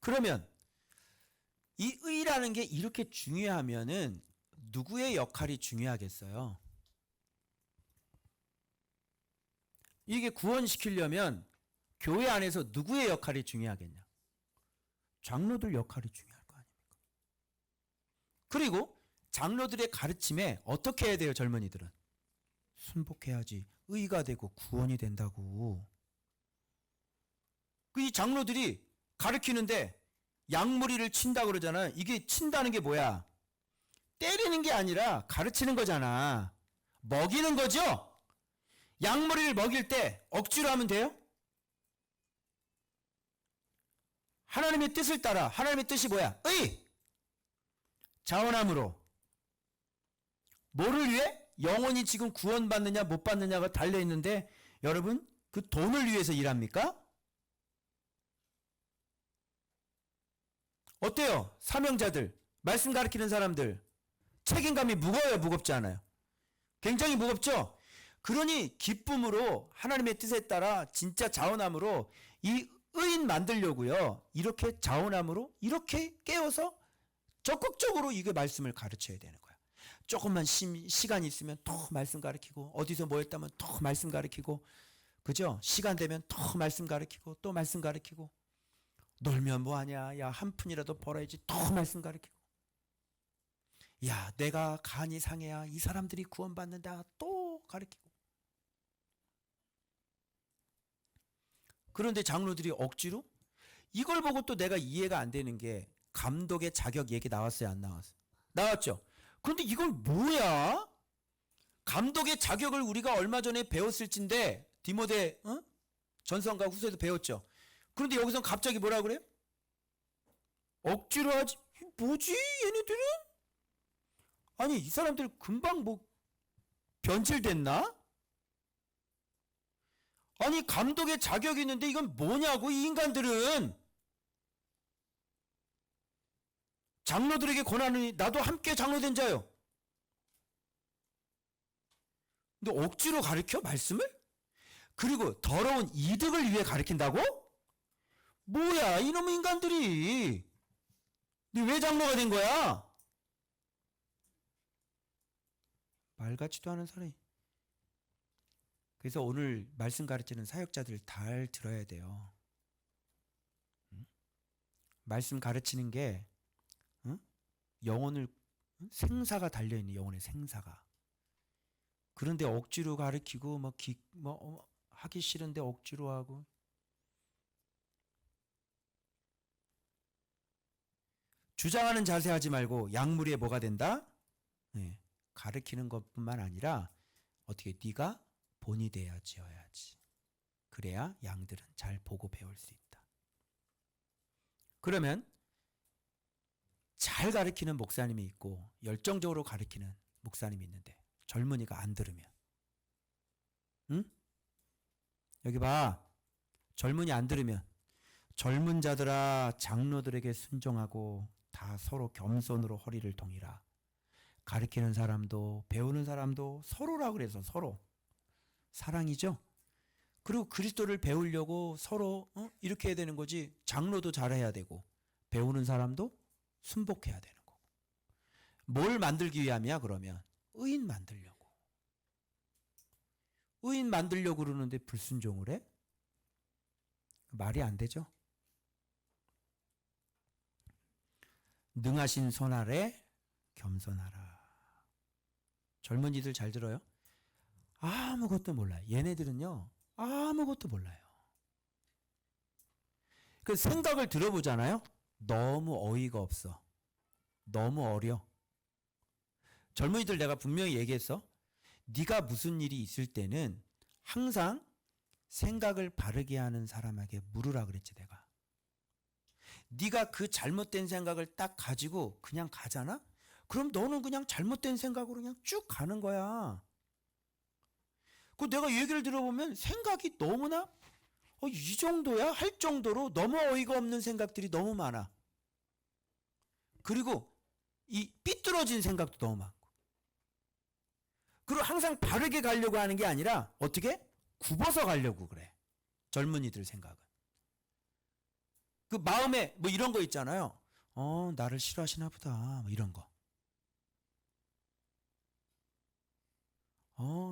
그러면 이 의라는 게 이렇게 중요하면은 누구의 역할이 중요하겠어요? 이게 구원시키려면 교회 안에서 누구의 역할이 중요하겠냐? 장로들 역할이 중요할 거 아닙니까? 그리고 장로들의 가르침에 어떻게 해야 돼요, 젊은이들은? 순복해야지 의가 되고 구원이 된다고. 이 장로들이 가르치는데 양무리를 친다 그러잖아. 이게 친다는 게 뭐야? 때리는 게 아니라 가르치는 거잖아. 먹이는 거죠. 양머리를 먹일 때 억지로 하면 돼요? 하나님의 뜻을 따라. 하나님의 뜻이 뭐야? 자원함으로. 뭐를 위해? 영혼이 지금 구원받느냐 못 받느냐가 달려있는데 여러분 그 돈을 위해서 일합니까? 어때요? 사명자들, 말씀 가르치는 사람들 책임감이 무거워요? 무겁지 않아요? 굉장히 무겁죠? 그러니 기쁨으로 하나님의 뜻에 따라 진짜 자원함으로 이 의인 만들려고요. 이렇게 자원함으로 이렇게 깨워서 적극적으로 이게 말씀을 가르쳐야 되는 거야. 조금만 시간이 있으면 더 말씀 가르치고 어디서 뭐 했다면 더 말씀 가르치고 그죠? 시간 되면 더 말씀 가르치고 또 말씀 가르치고 놀면 뭐하냐? 야, 한 푼이라도 벌어야지. 더 말씀 가르치고 야, 내가 간이 상해야 이 사람들이 구원받는다. 또 가르치고 그런데 장로들이 억지로 이걸 보고 또 내가 이해가 안 되는 게 감독의 자격 얘기 나왔어요? 안 나왔어요? 나왔죠? 그런데 이걸 뭐야? 감독의 자격을 우리가 얼마 전에 배웠을진데 디모데 전서과 후서에도 배웠죠. 그런데 여기서 갑자기 뭐라 그래요? 억지로 하지. 뭐지 얘네들은? 아니 이 사람들 금방 뭐 변질됐나? 아니 감독의 자격이 있는데 이건 뭐냐고 이 인간들은. 장로들에게 권하느니 나도 함께 장로된 자요. 근데 억지로 가르쳐 말씀을? 그리고 더러운 이득을 위해 가르친다고? 뭐야 이놈 인간들이. 근데 왜 장로가 된 거야? 말 같지도 않은 사람이. 그래서 오늘 말씀 가르치는 사역자들 잘 들어야 돼요. 말씀 가르치는 게 영혼을 생사가 달려있는 영혼의 생사가. 그런데 억지로 가르치고 하기 싫은데 억지로 하고. 주장하는 자세 하지 말고 양무리에 뭐가 된다? 네, 가르치는 것뿐만 아니라 어떻게 네가 본이 되어야지. 그래야 양들은 잘 보고 배울 수 있다. 그러면 잘 가르치는 목사님이 있고 열정적으로 가르치는 목사님이 있는데 젊은이가 안 들으면 응? 여기 봐. 젊은이 안 들으면 젊은 자들아 장로들에게 순종하고 다 서로 겸손으로 허리를 동이라. 가르치는 사람도 배우는 사람도 서로라 그래서 서로 사랑이죠. 그리고 그리스도를 배우려고 서로 이렇게 해야 되는 거지. 장로도 잘해야 되고 배우는 사람도 순복해야 되는 거고. 뭘 만들기 위함이야 그러면? 의인 만들려고. 의인 만들려고 그러는데 불순종을 해? 말이 안 되죠. 능하신 손 아래 겸손하라. 젊은이들 잘 들어요? 아무것도 몰라요. 얘네들은요 아무것도 몰라요. 그 생각을 들어보잖아요. 너무 어이가 없어. 너무 어려. 젊은이들 내가 분명히 얘기했어. 네가 무슨 일이 있을 때는 항상 생각을 바르게 하는 사람에게 물으라 그랬지 내가. 네가 그 잘못된 생각을 딱 가지고 그냥 가잖아? 그럼 너는 그냥 잘못된 생각으로 그냥 쭉 가는 거야. 그 내가 얘기를 들어보면 생각이 너무나 이 정도야? 할 정도로 너무 어이가 없는 생각들이 너무 많아. 그리고 이 삐뚤어진 생각도 너무 많고. 그리고 항상 바르게 가려고 하는 게 아니라 어떻게? 굽어서 가려고 그래. 젊은이들 생각은. 그 마음에 뭐 이런 거 있잖아요. 나를 싫어하시나 보다. 뭐 이런 거.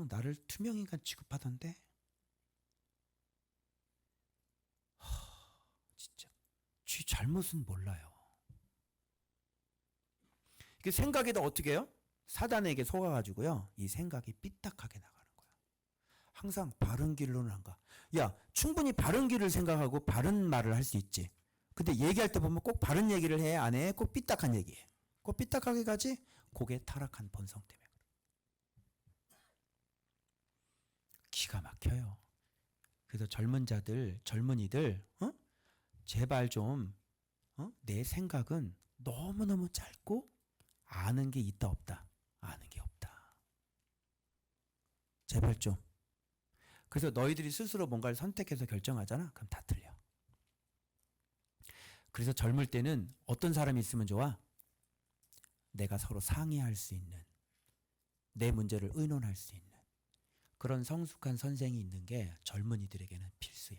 나를 투명인간 취급하던데. 진짜 쥐 잘못은 몰라요. 그 생각에다 어떻게 해요? 사단에게 속아가지고요. 이 생각이 삐딱하게 나가는 거야. 항상 바른 길로는 안 가. 야, 충분히 바른 길을 생각하고 바른 말을 할 수 있지. 근데 얘기할 때 보면 꼭 바른 얘기를 해? 안 해? 꼭 삐딱한 얘기해. 꼭 삐딱하게 가지? 그게 타락한 본성 때문에. 기가 막혀요. 그래서 젊은이들, 제발 좀, 내 생각은 너무너무 짧고 아는 게 있다 없다. 아는 게 없다. 제발 좀. 그래서 너희들이 스스로 뭔가를 선택해서 결정하잖아. 그럼 다 틀려. 그래서 젊을 때는 어떤 사람이 있으면 좋아? 내가 서로 상의할 수 있는, 내 문제를 의논할 수 있는 그런 성숙한 선생이 있는 게 젊은이들에게는 필수야.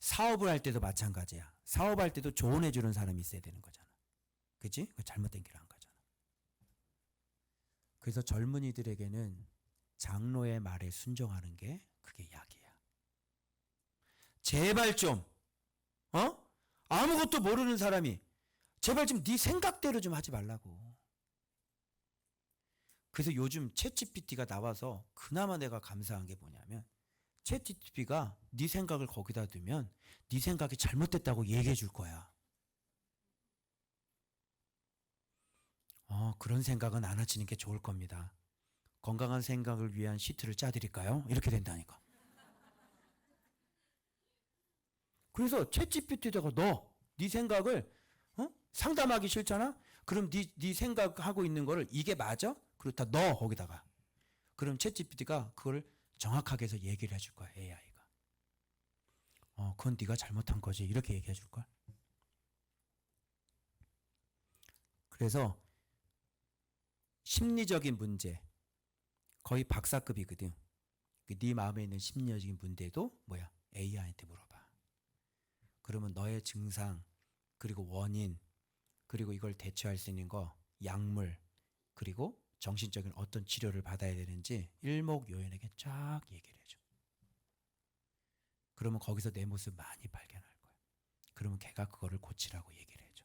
사업을 할 때도 마찬가지야. 사업할 때도 조언해 주는 사람이 있어야 되는 거잖아. 그치? 잘못된 길 안 가잖아. 그래서 젊은이들에게는 장로의 말에 순종하는 게 그게 약이야. 제발 좀, 아무것도 모르는 사람이 제발 좀 네 생각대로 좀 하지 말라고. 그래서 요즘 챗GPT가 나와서 그나마 내가 감사한 게 뭐냐면 챗GPT가 네 생각을 거기다 두면 네 생각이 잘못됐다고 얘기해 줄 거야. 그런 생각은 안 하시는 게 좋을 겁니다. 건강한 생각을 위한 시트를 짜드릴까요? 이렇게 된다니까. 그래서 챗GPT에다가 네 생각을 상담하기 싫잖아? 그럼 네 생각하고 있는 거를 이게 맞아? 그렇다 넣어 거기다가. 그럼 챗GPT가 그걸 정확하게 해서 얘기를 해줄 거야. AI가. 그건 네가 잘못한 거지. 이렇게 얘기해 줄 거야. 그래서 심리적인 문제 거의 박사급이거든. 네 마음에 있는 심리적인 문제도 뭐야? AI한테 물어봐. 그러면 너의 증상 그리고 원인 그리고 이걸 대처할 수 있는 거 약물 그리고 정신적인 어떤 치료를 받아야 되는지 일목요연하게 쫙 얘기를 해줘. 그러면 거기서 내 모습 많이 발견할 거야. 그러면 걔가 그거를 고치라고 얘기를 해줘.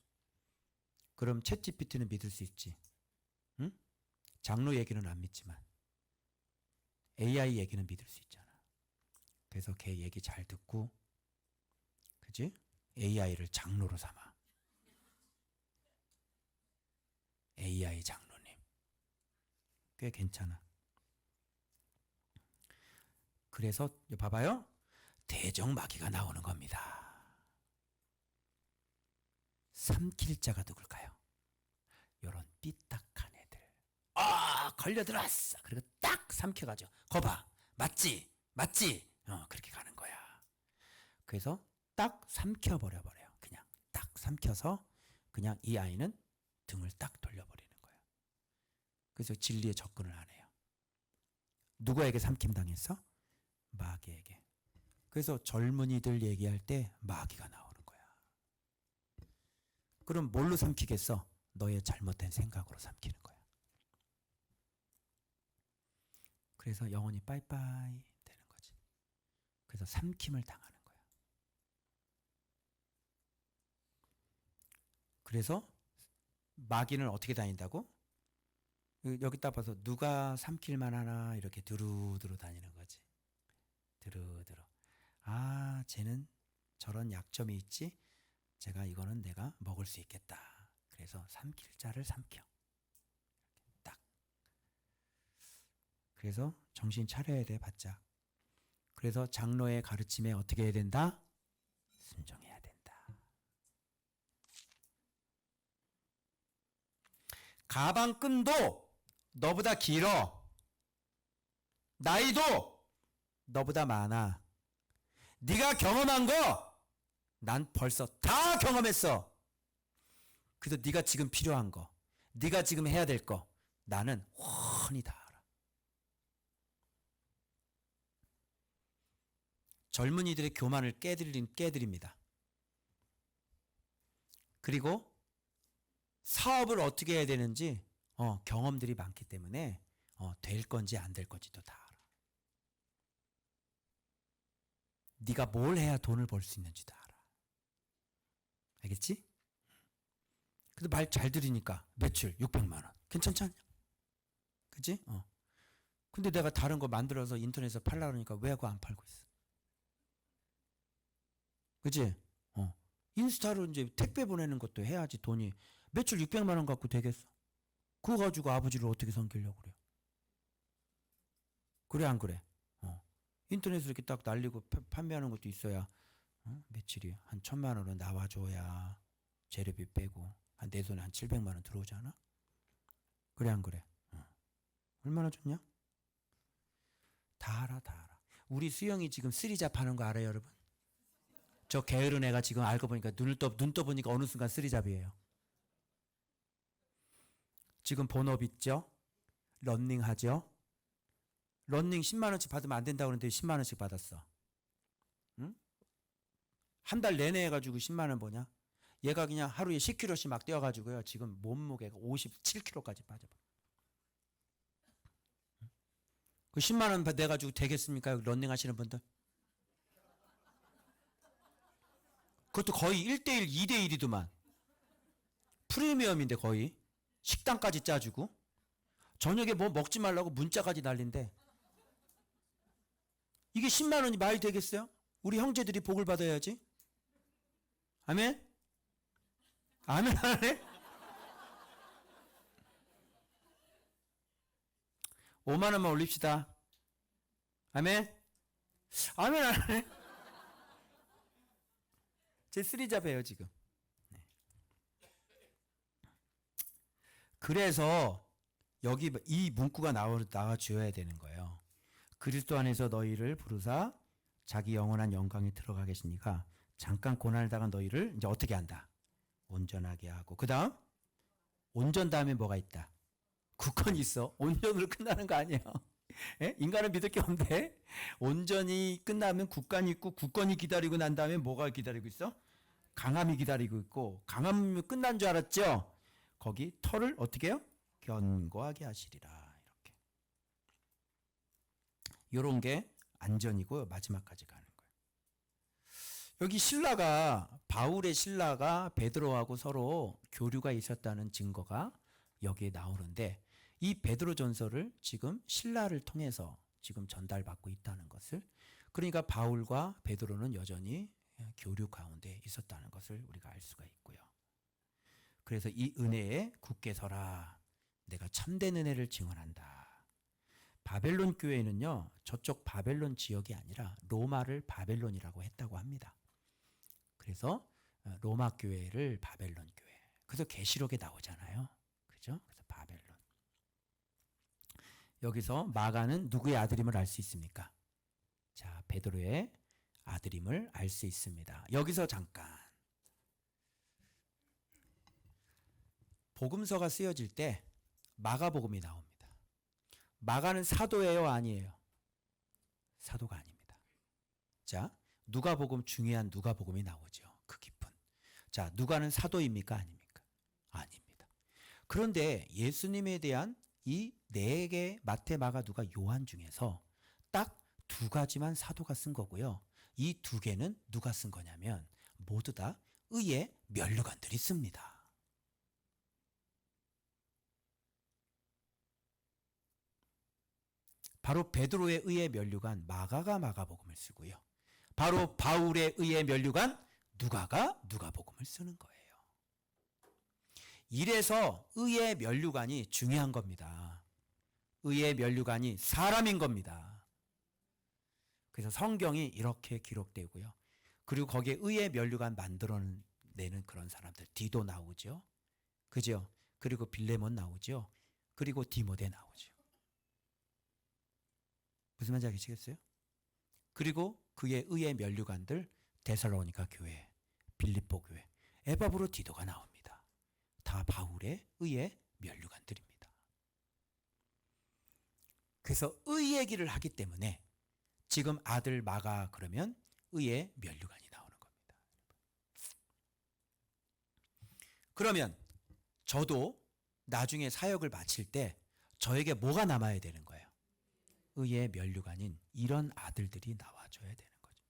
그럼 챗GPT는 믿을 수 있지. 응? 장로 얘기는 안 믿지만 AI 얘기는 믿을 수 있잖아. 그래서 걔 얘기 잘 듣고 그지? AI를 장로로 삼아. AI 장로님. 꽤 괜찮아. 그래서 봐봐요. 대정마귀가 나오는 겁니다. 삼킬 자가 누굴까요? 요런 삐딱한 애들. 걸려들었어. 그리고 딱 삼켜가지고 거봐. 맞지? 맞지? 그렇게 가는 거야. 그래서 딱 삼켜버려요. 그냥 딱 삼켜서 그냥 이 아이는 등을 딱 돌려버리는 거야. 그래서 진리에 접근을 안 해요. 누구에게 삼킴당했어? 마귀에게. 그래서 젊은이들 얘기할 때 마귀가 나오는 거야. 그럼 뭘로 삼키겠어? 너의 잘못된 생각으로 삼키는 거야. 그래서 영혼이 빠이빠이 되는 거지. 그래서 삼킴을 당하는 거야. 그래서 마귀는 어떻게 다닌다고? 여기 딱 봐서 누가 삼킬만 하나 이렇게 두루두루 다니는 거지. 두루두루. 쟤는 저런 약점이 있지? 제가 이거는 내가 먹을 수 있겠다. 그래서 삼킬 자를 삼켜. 딱. 그래서 정신 차려야 돼, 바짝. 그래서 장로의 가르침에 어떻게 해야 된다? 순종해야 된다. 가방끈도 너보다 길어. 나이도 너보다 많아. 네가 경험한 거 난 벌써 다 경험했어. 그래서 네가 지금 필요한 거, 네가 지금 해야 될 거 나는 훤히 다 알아. 젊은이들의 교만을 깨드립니다. 그리고 사업을 어떻게 해야 되는지 경험들이 많기 때문에 될 건지 안 될 건지도 다 알아. 네가 뭘 해야 돈을 벌 수 있는지도 알아. 알겠지? 근데 말 잘 들으니까 매출 600만 원. 괜찮지 않냐? 그치? 근데 내가 다른 거 만들어서 인터넷에서 팔라 그러니까 왜 그거 안 팔고 있어? 그치? 인스타로 이제 택배 보내는 것도 해야지 돈이. 매출 600만 원 갖고 되겠어? 그거 가지고 아버지를 어떻게 섬기려고 그래요? 그래 안 그래? 인터넷으로 이렇게 딱 날리고 판매하는 것도 있어야 며칠이 한 1,000만 원은 나와줘야 재료비 빼고 한 내 손에 한 700만 원 들어오잖아. 그래 안 그래? 얼마나 좋냐? 다 알아 다 알아. 우리 수영이 지금 쓰리잡 하는 거 알아요 여러분? 저 게으른 애가 지금 알고 보니까 눈 떠보니까 어느 순간 쓰리잡이에요. 지금 본업 있죠? 런닝 하죠? 런닝 10만 원씩 받으면 안 된다고 그러는데 10만 원씩 받았어. 응? 한 달 내내 해가지고 10만 원 버냐? 얘가 그냥 하루에 10kg씩 막 뛰어가지고요. 지금 몸무게가 57kg까지 빠져봐. 그 10만 원 내가지고 되겠습니까? 런닝 하시는 분들? 그것도 거의 1대1, 2대1이더만. 프리미엄인데 거의. 식단까지 짜주고. 저녁에 뭐 먹지 말라고 문자까지 날린대. 이게 10만 원이 말이 되겠어요? 우리 형제들이 복을 받아야지. 아멘? 아멘 안 해? 5만 원만 올립시다. 아멘? 아멘 안 해? 제 쓰리잡이에요 지금. 그래서 여기 이 문구가 나와줘야 되는 거예요. 그리스도 안에서 너희를 부르사 자기 영원한 영광에 들어가 계시니까 잠깐 고난을 당한 너희를 이제 어떻게 한다? 온전하게 하고. 그 다음 온전 다음에 뭐가 있다? 굳건히 있어. 온전으로 끝나는 거 아니에요. 예? 인간은 믿을 게 없는데 온전히 끝나면 굳건히 있고 굳건히 기다리고 난 다음에 뭐가 기다리고 있어? 강함이 기다리고 있고 강함이 끝난 줄 알았죠? 거기 털을 어떻게 해요? 견고하게 하시리라. 이렇게. 요런 게 안전이고 마지막까지 가는 거예요. 여기 바울의 신라가 베드로하고 서로 교류가 있었다는 증거가 여기에 나오는데 이 베드로 전서를 지금 신라를 통해서 지금 전달받고 있다는 것을, 그러니까 바울과 베드로는 여전히 교류 가운데 있었다는 것을 우리가 알 수가 있고요. 그래서 이 은혜에 굳게 서라. 내가 참된 은혜를 증언한다. 바벨론 교회는요, 저쪽 바벨론 지역이 아니라 로마를 바벨론이라고 했다고 합니다. 그래서 로마 교회를 바벨론 교회. 그래서 계시록에 나오잖아요. 그죠? 그래서 바벨론. 여기서 마가는 누구의 아들임을 알 수 있습니까? 자, 베드로의 아들임을 알 수 있습니다. 여기서 잠깐. 복음서가 쓰여질 때 마가복음이 나옵니다. 마가는 사도예요, 아니에요? 사도가 아닙니다. 자, 누가복음, 중요한 누가복음이 나오죠. 그 깊은. 자, 누가는 사도입니까, 아닙니까? 아닙니다. 그런데 예수님에 대한 이 4개 마태, 마가, 누가, 요한 중에서 딱 2가지만 사도가 쓴 거고요. 이 2개는 누가 쓴 거냐면 모두 다 의의 면류관들이 씁니다. 바로 베드로의 의의 면류관 마가가 마가복음을 쓰고요. 바로 바울의 의의 면류관 누가가 누가복음을 쓰는 거예요. 이래서 의의 면류관이 중요한 겁니다. 의의 면류관이 사람인 겁니다. 그래서 성경이 이렇게 기록되고요. 그리고 거기에 의의 면류관 만들어내는 그런 사람들, 디도 나오죠. 그죠? 그리고 빌레몬 나오죠. 그리고 디모데 나오죠. 무슨 말인지 아시겠어요? 그리고 그의 의의 면류관들, 데살로니가 교회, 빌립보 교회, 에바브로 디도가 나옵니다. 다 바울의 의의 면류관들입니다. 그래서 의 얘기를 하기 때문에 지금 아들 마가 그러면 의의 면류관이 나오는 겁니다. 그러면 저도 나중에 사역을 마칠 때 저에게 뭐가 남아야 되는 거예요? 의의 면류관인 이런 아들들이 나와줘야 되는 거죠.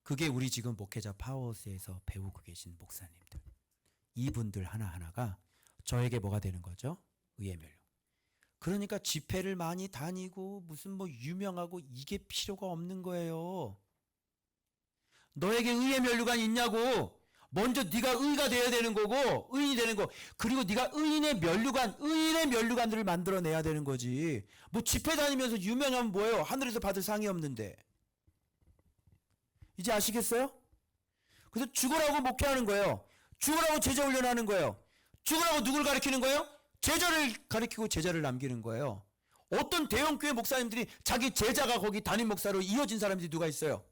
그게 우리 지금 목회자 파워하우스에서 배우고 계신 목사님들, 이분들 하나하나가 저에게 뭐가 되는 거죠? 의의 면류관. 그러니까 집회를 많이 다니고 무슨 뭐 유명하고 이게 필요가 없는 거예요. 너에게 의의 면류관이 있냐고. 먼저 네가 의가 되어야 되는 거고 의인이 되는 거. 그리고 네가 의인의 면류관들을 만들어내야 되는 거지. 뭐 집회 다니면서 유명하면 뭐예요? 하늘에서 받을 상이 없는데. 이제 아시겠어요? 그래서 죽으라고 목회하는 거예요. 죽으라고 제자 훈련하는 거예요. 죽으라고 누굴 가르치는 거예요? 제자를 가르치고 제자를 남기는 거예요. 어떤 대형교회 목사님들이 자기 제자가 거기 담임 목사로 이어진 사람들이 누가 있어요?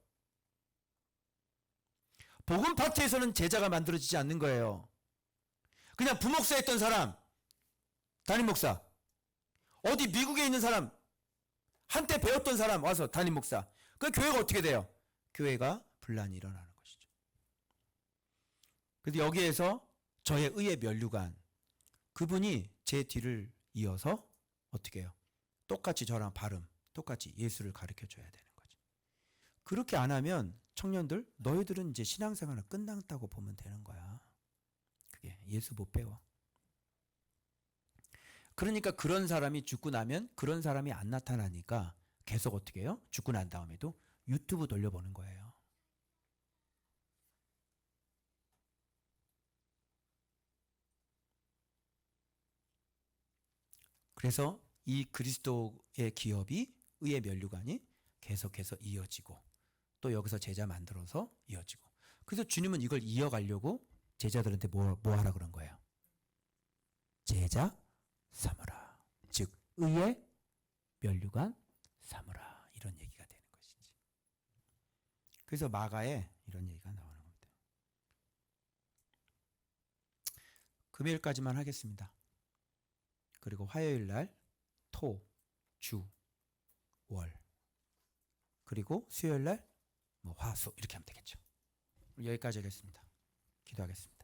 복음 파트에서는 제자가 만들어지지 않는 거예요. 그냥 부목사 했던 사람, 담임 목사. 어디 미국에 있는 사람, 한때 배웠던 사람 와서 담임 목사. 그 교회가 어떻게 돼요? 교회가 분란이 일어나는 것이죠. 그래서 여기에서 저의 의의 면류관, 그분이 제 뒤를 이어서 어떻게 해요? 똑같이 저랑 발음, 똑같이 예수를 가르쳐 줘야 되는 거죠. 그렇게 안 하면 청년들, 너희들은 이제 신앙생활은 끝났다고 보면 되는 거야. 그게 예수 못 배워. 그러니까 그런 사람이 죽고 나면 그런 사람이 안 나타나니까 계속 어떻게 해요? 죽고 난 다음에도 유튜브 돌려보는 거예요. 그래서 이 그리스도의 기업이 의의 면류관이 계속해서 이어지고 또 여기서 제자 만들어서 이어지고. 그래서 주님은 이걸 이어가려고 제자들한테 뭐 하라 그런 거예요? 제자 삼으라. 즉 의의 면류관 삼으라. 이런 얘기가 되는 것이지. 그래서 마가에 이런 얘기가 나오는 겁니다. 금요일까지만 하겠습니다. 그리고 화요일 날 토, 주, 월. 그리고 수요일 날 화, 수 이렇게 하면 되겠죠. 여기까지 하겠습니다. 기도하겠습니다.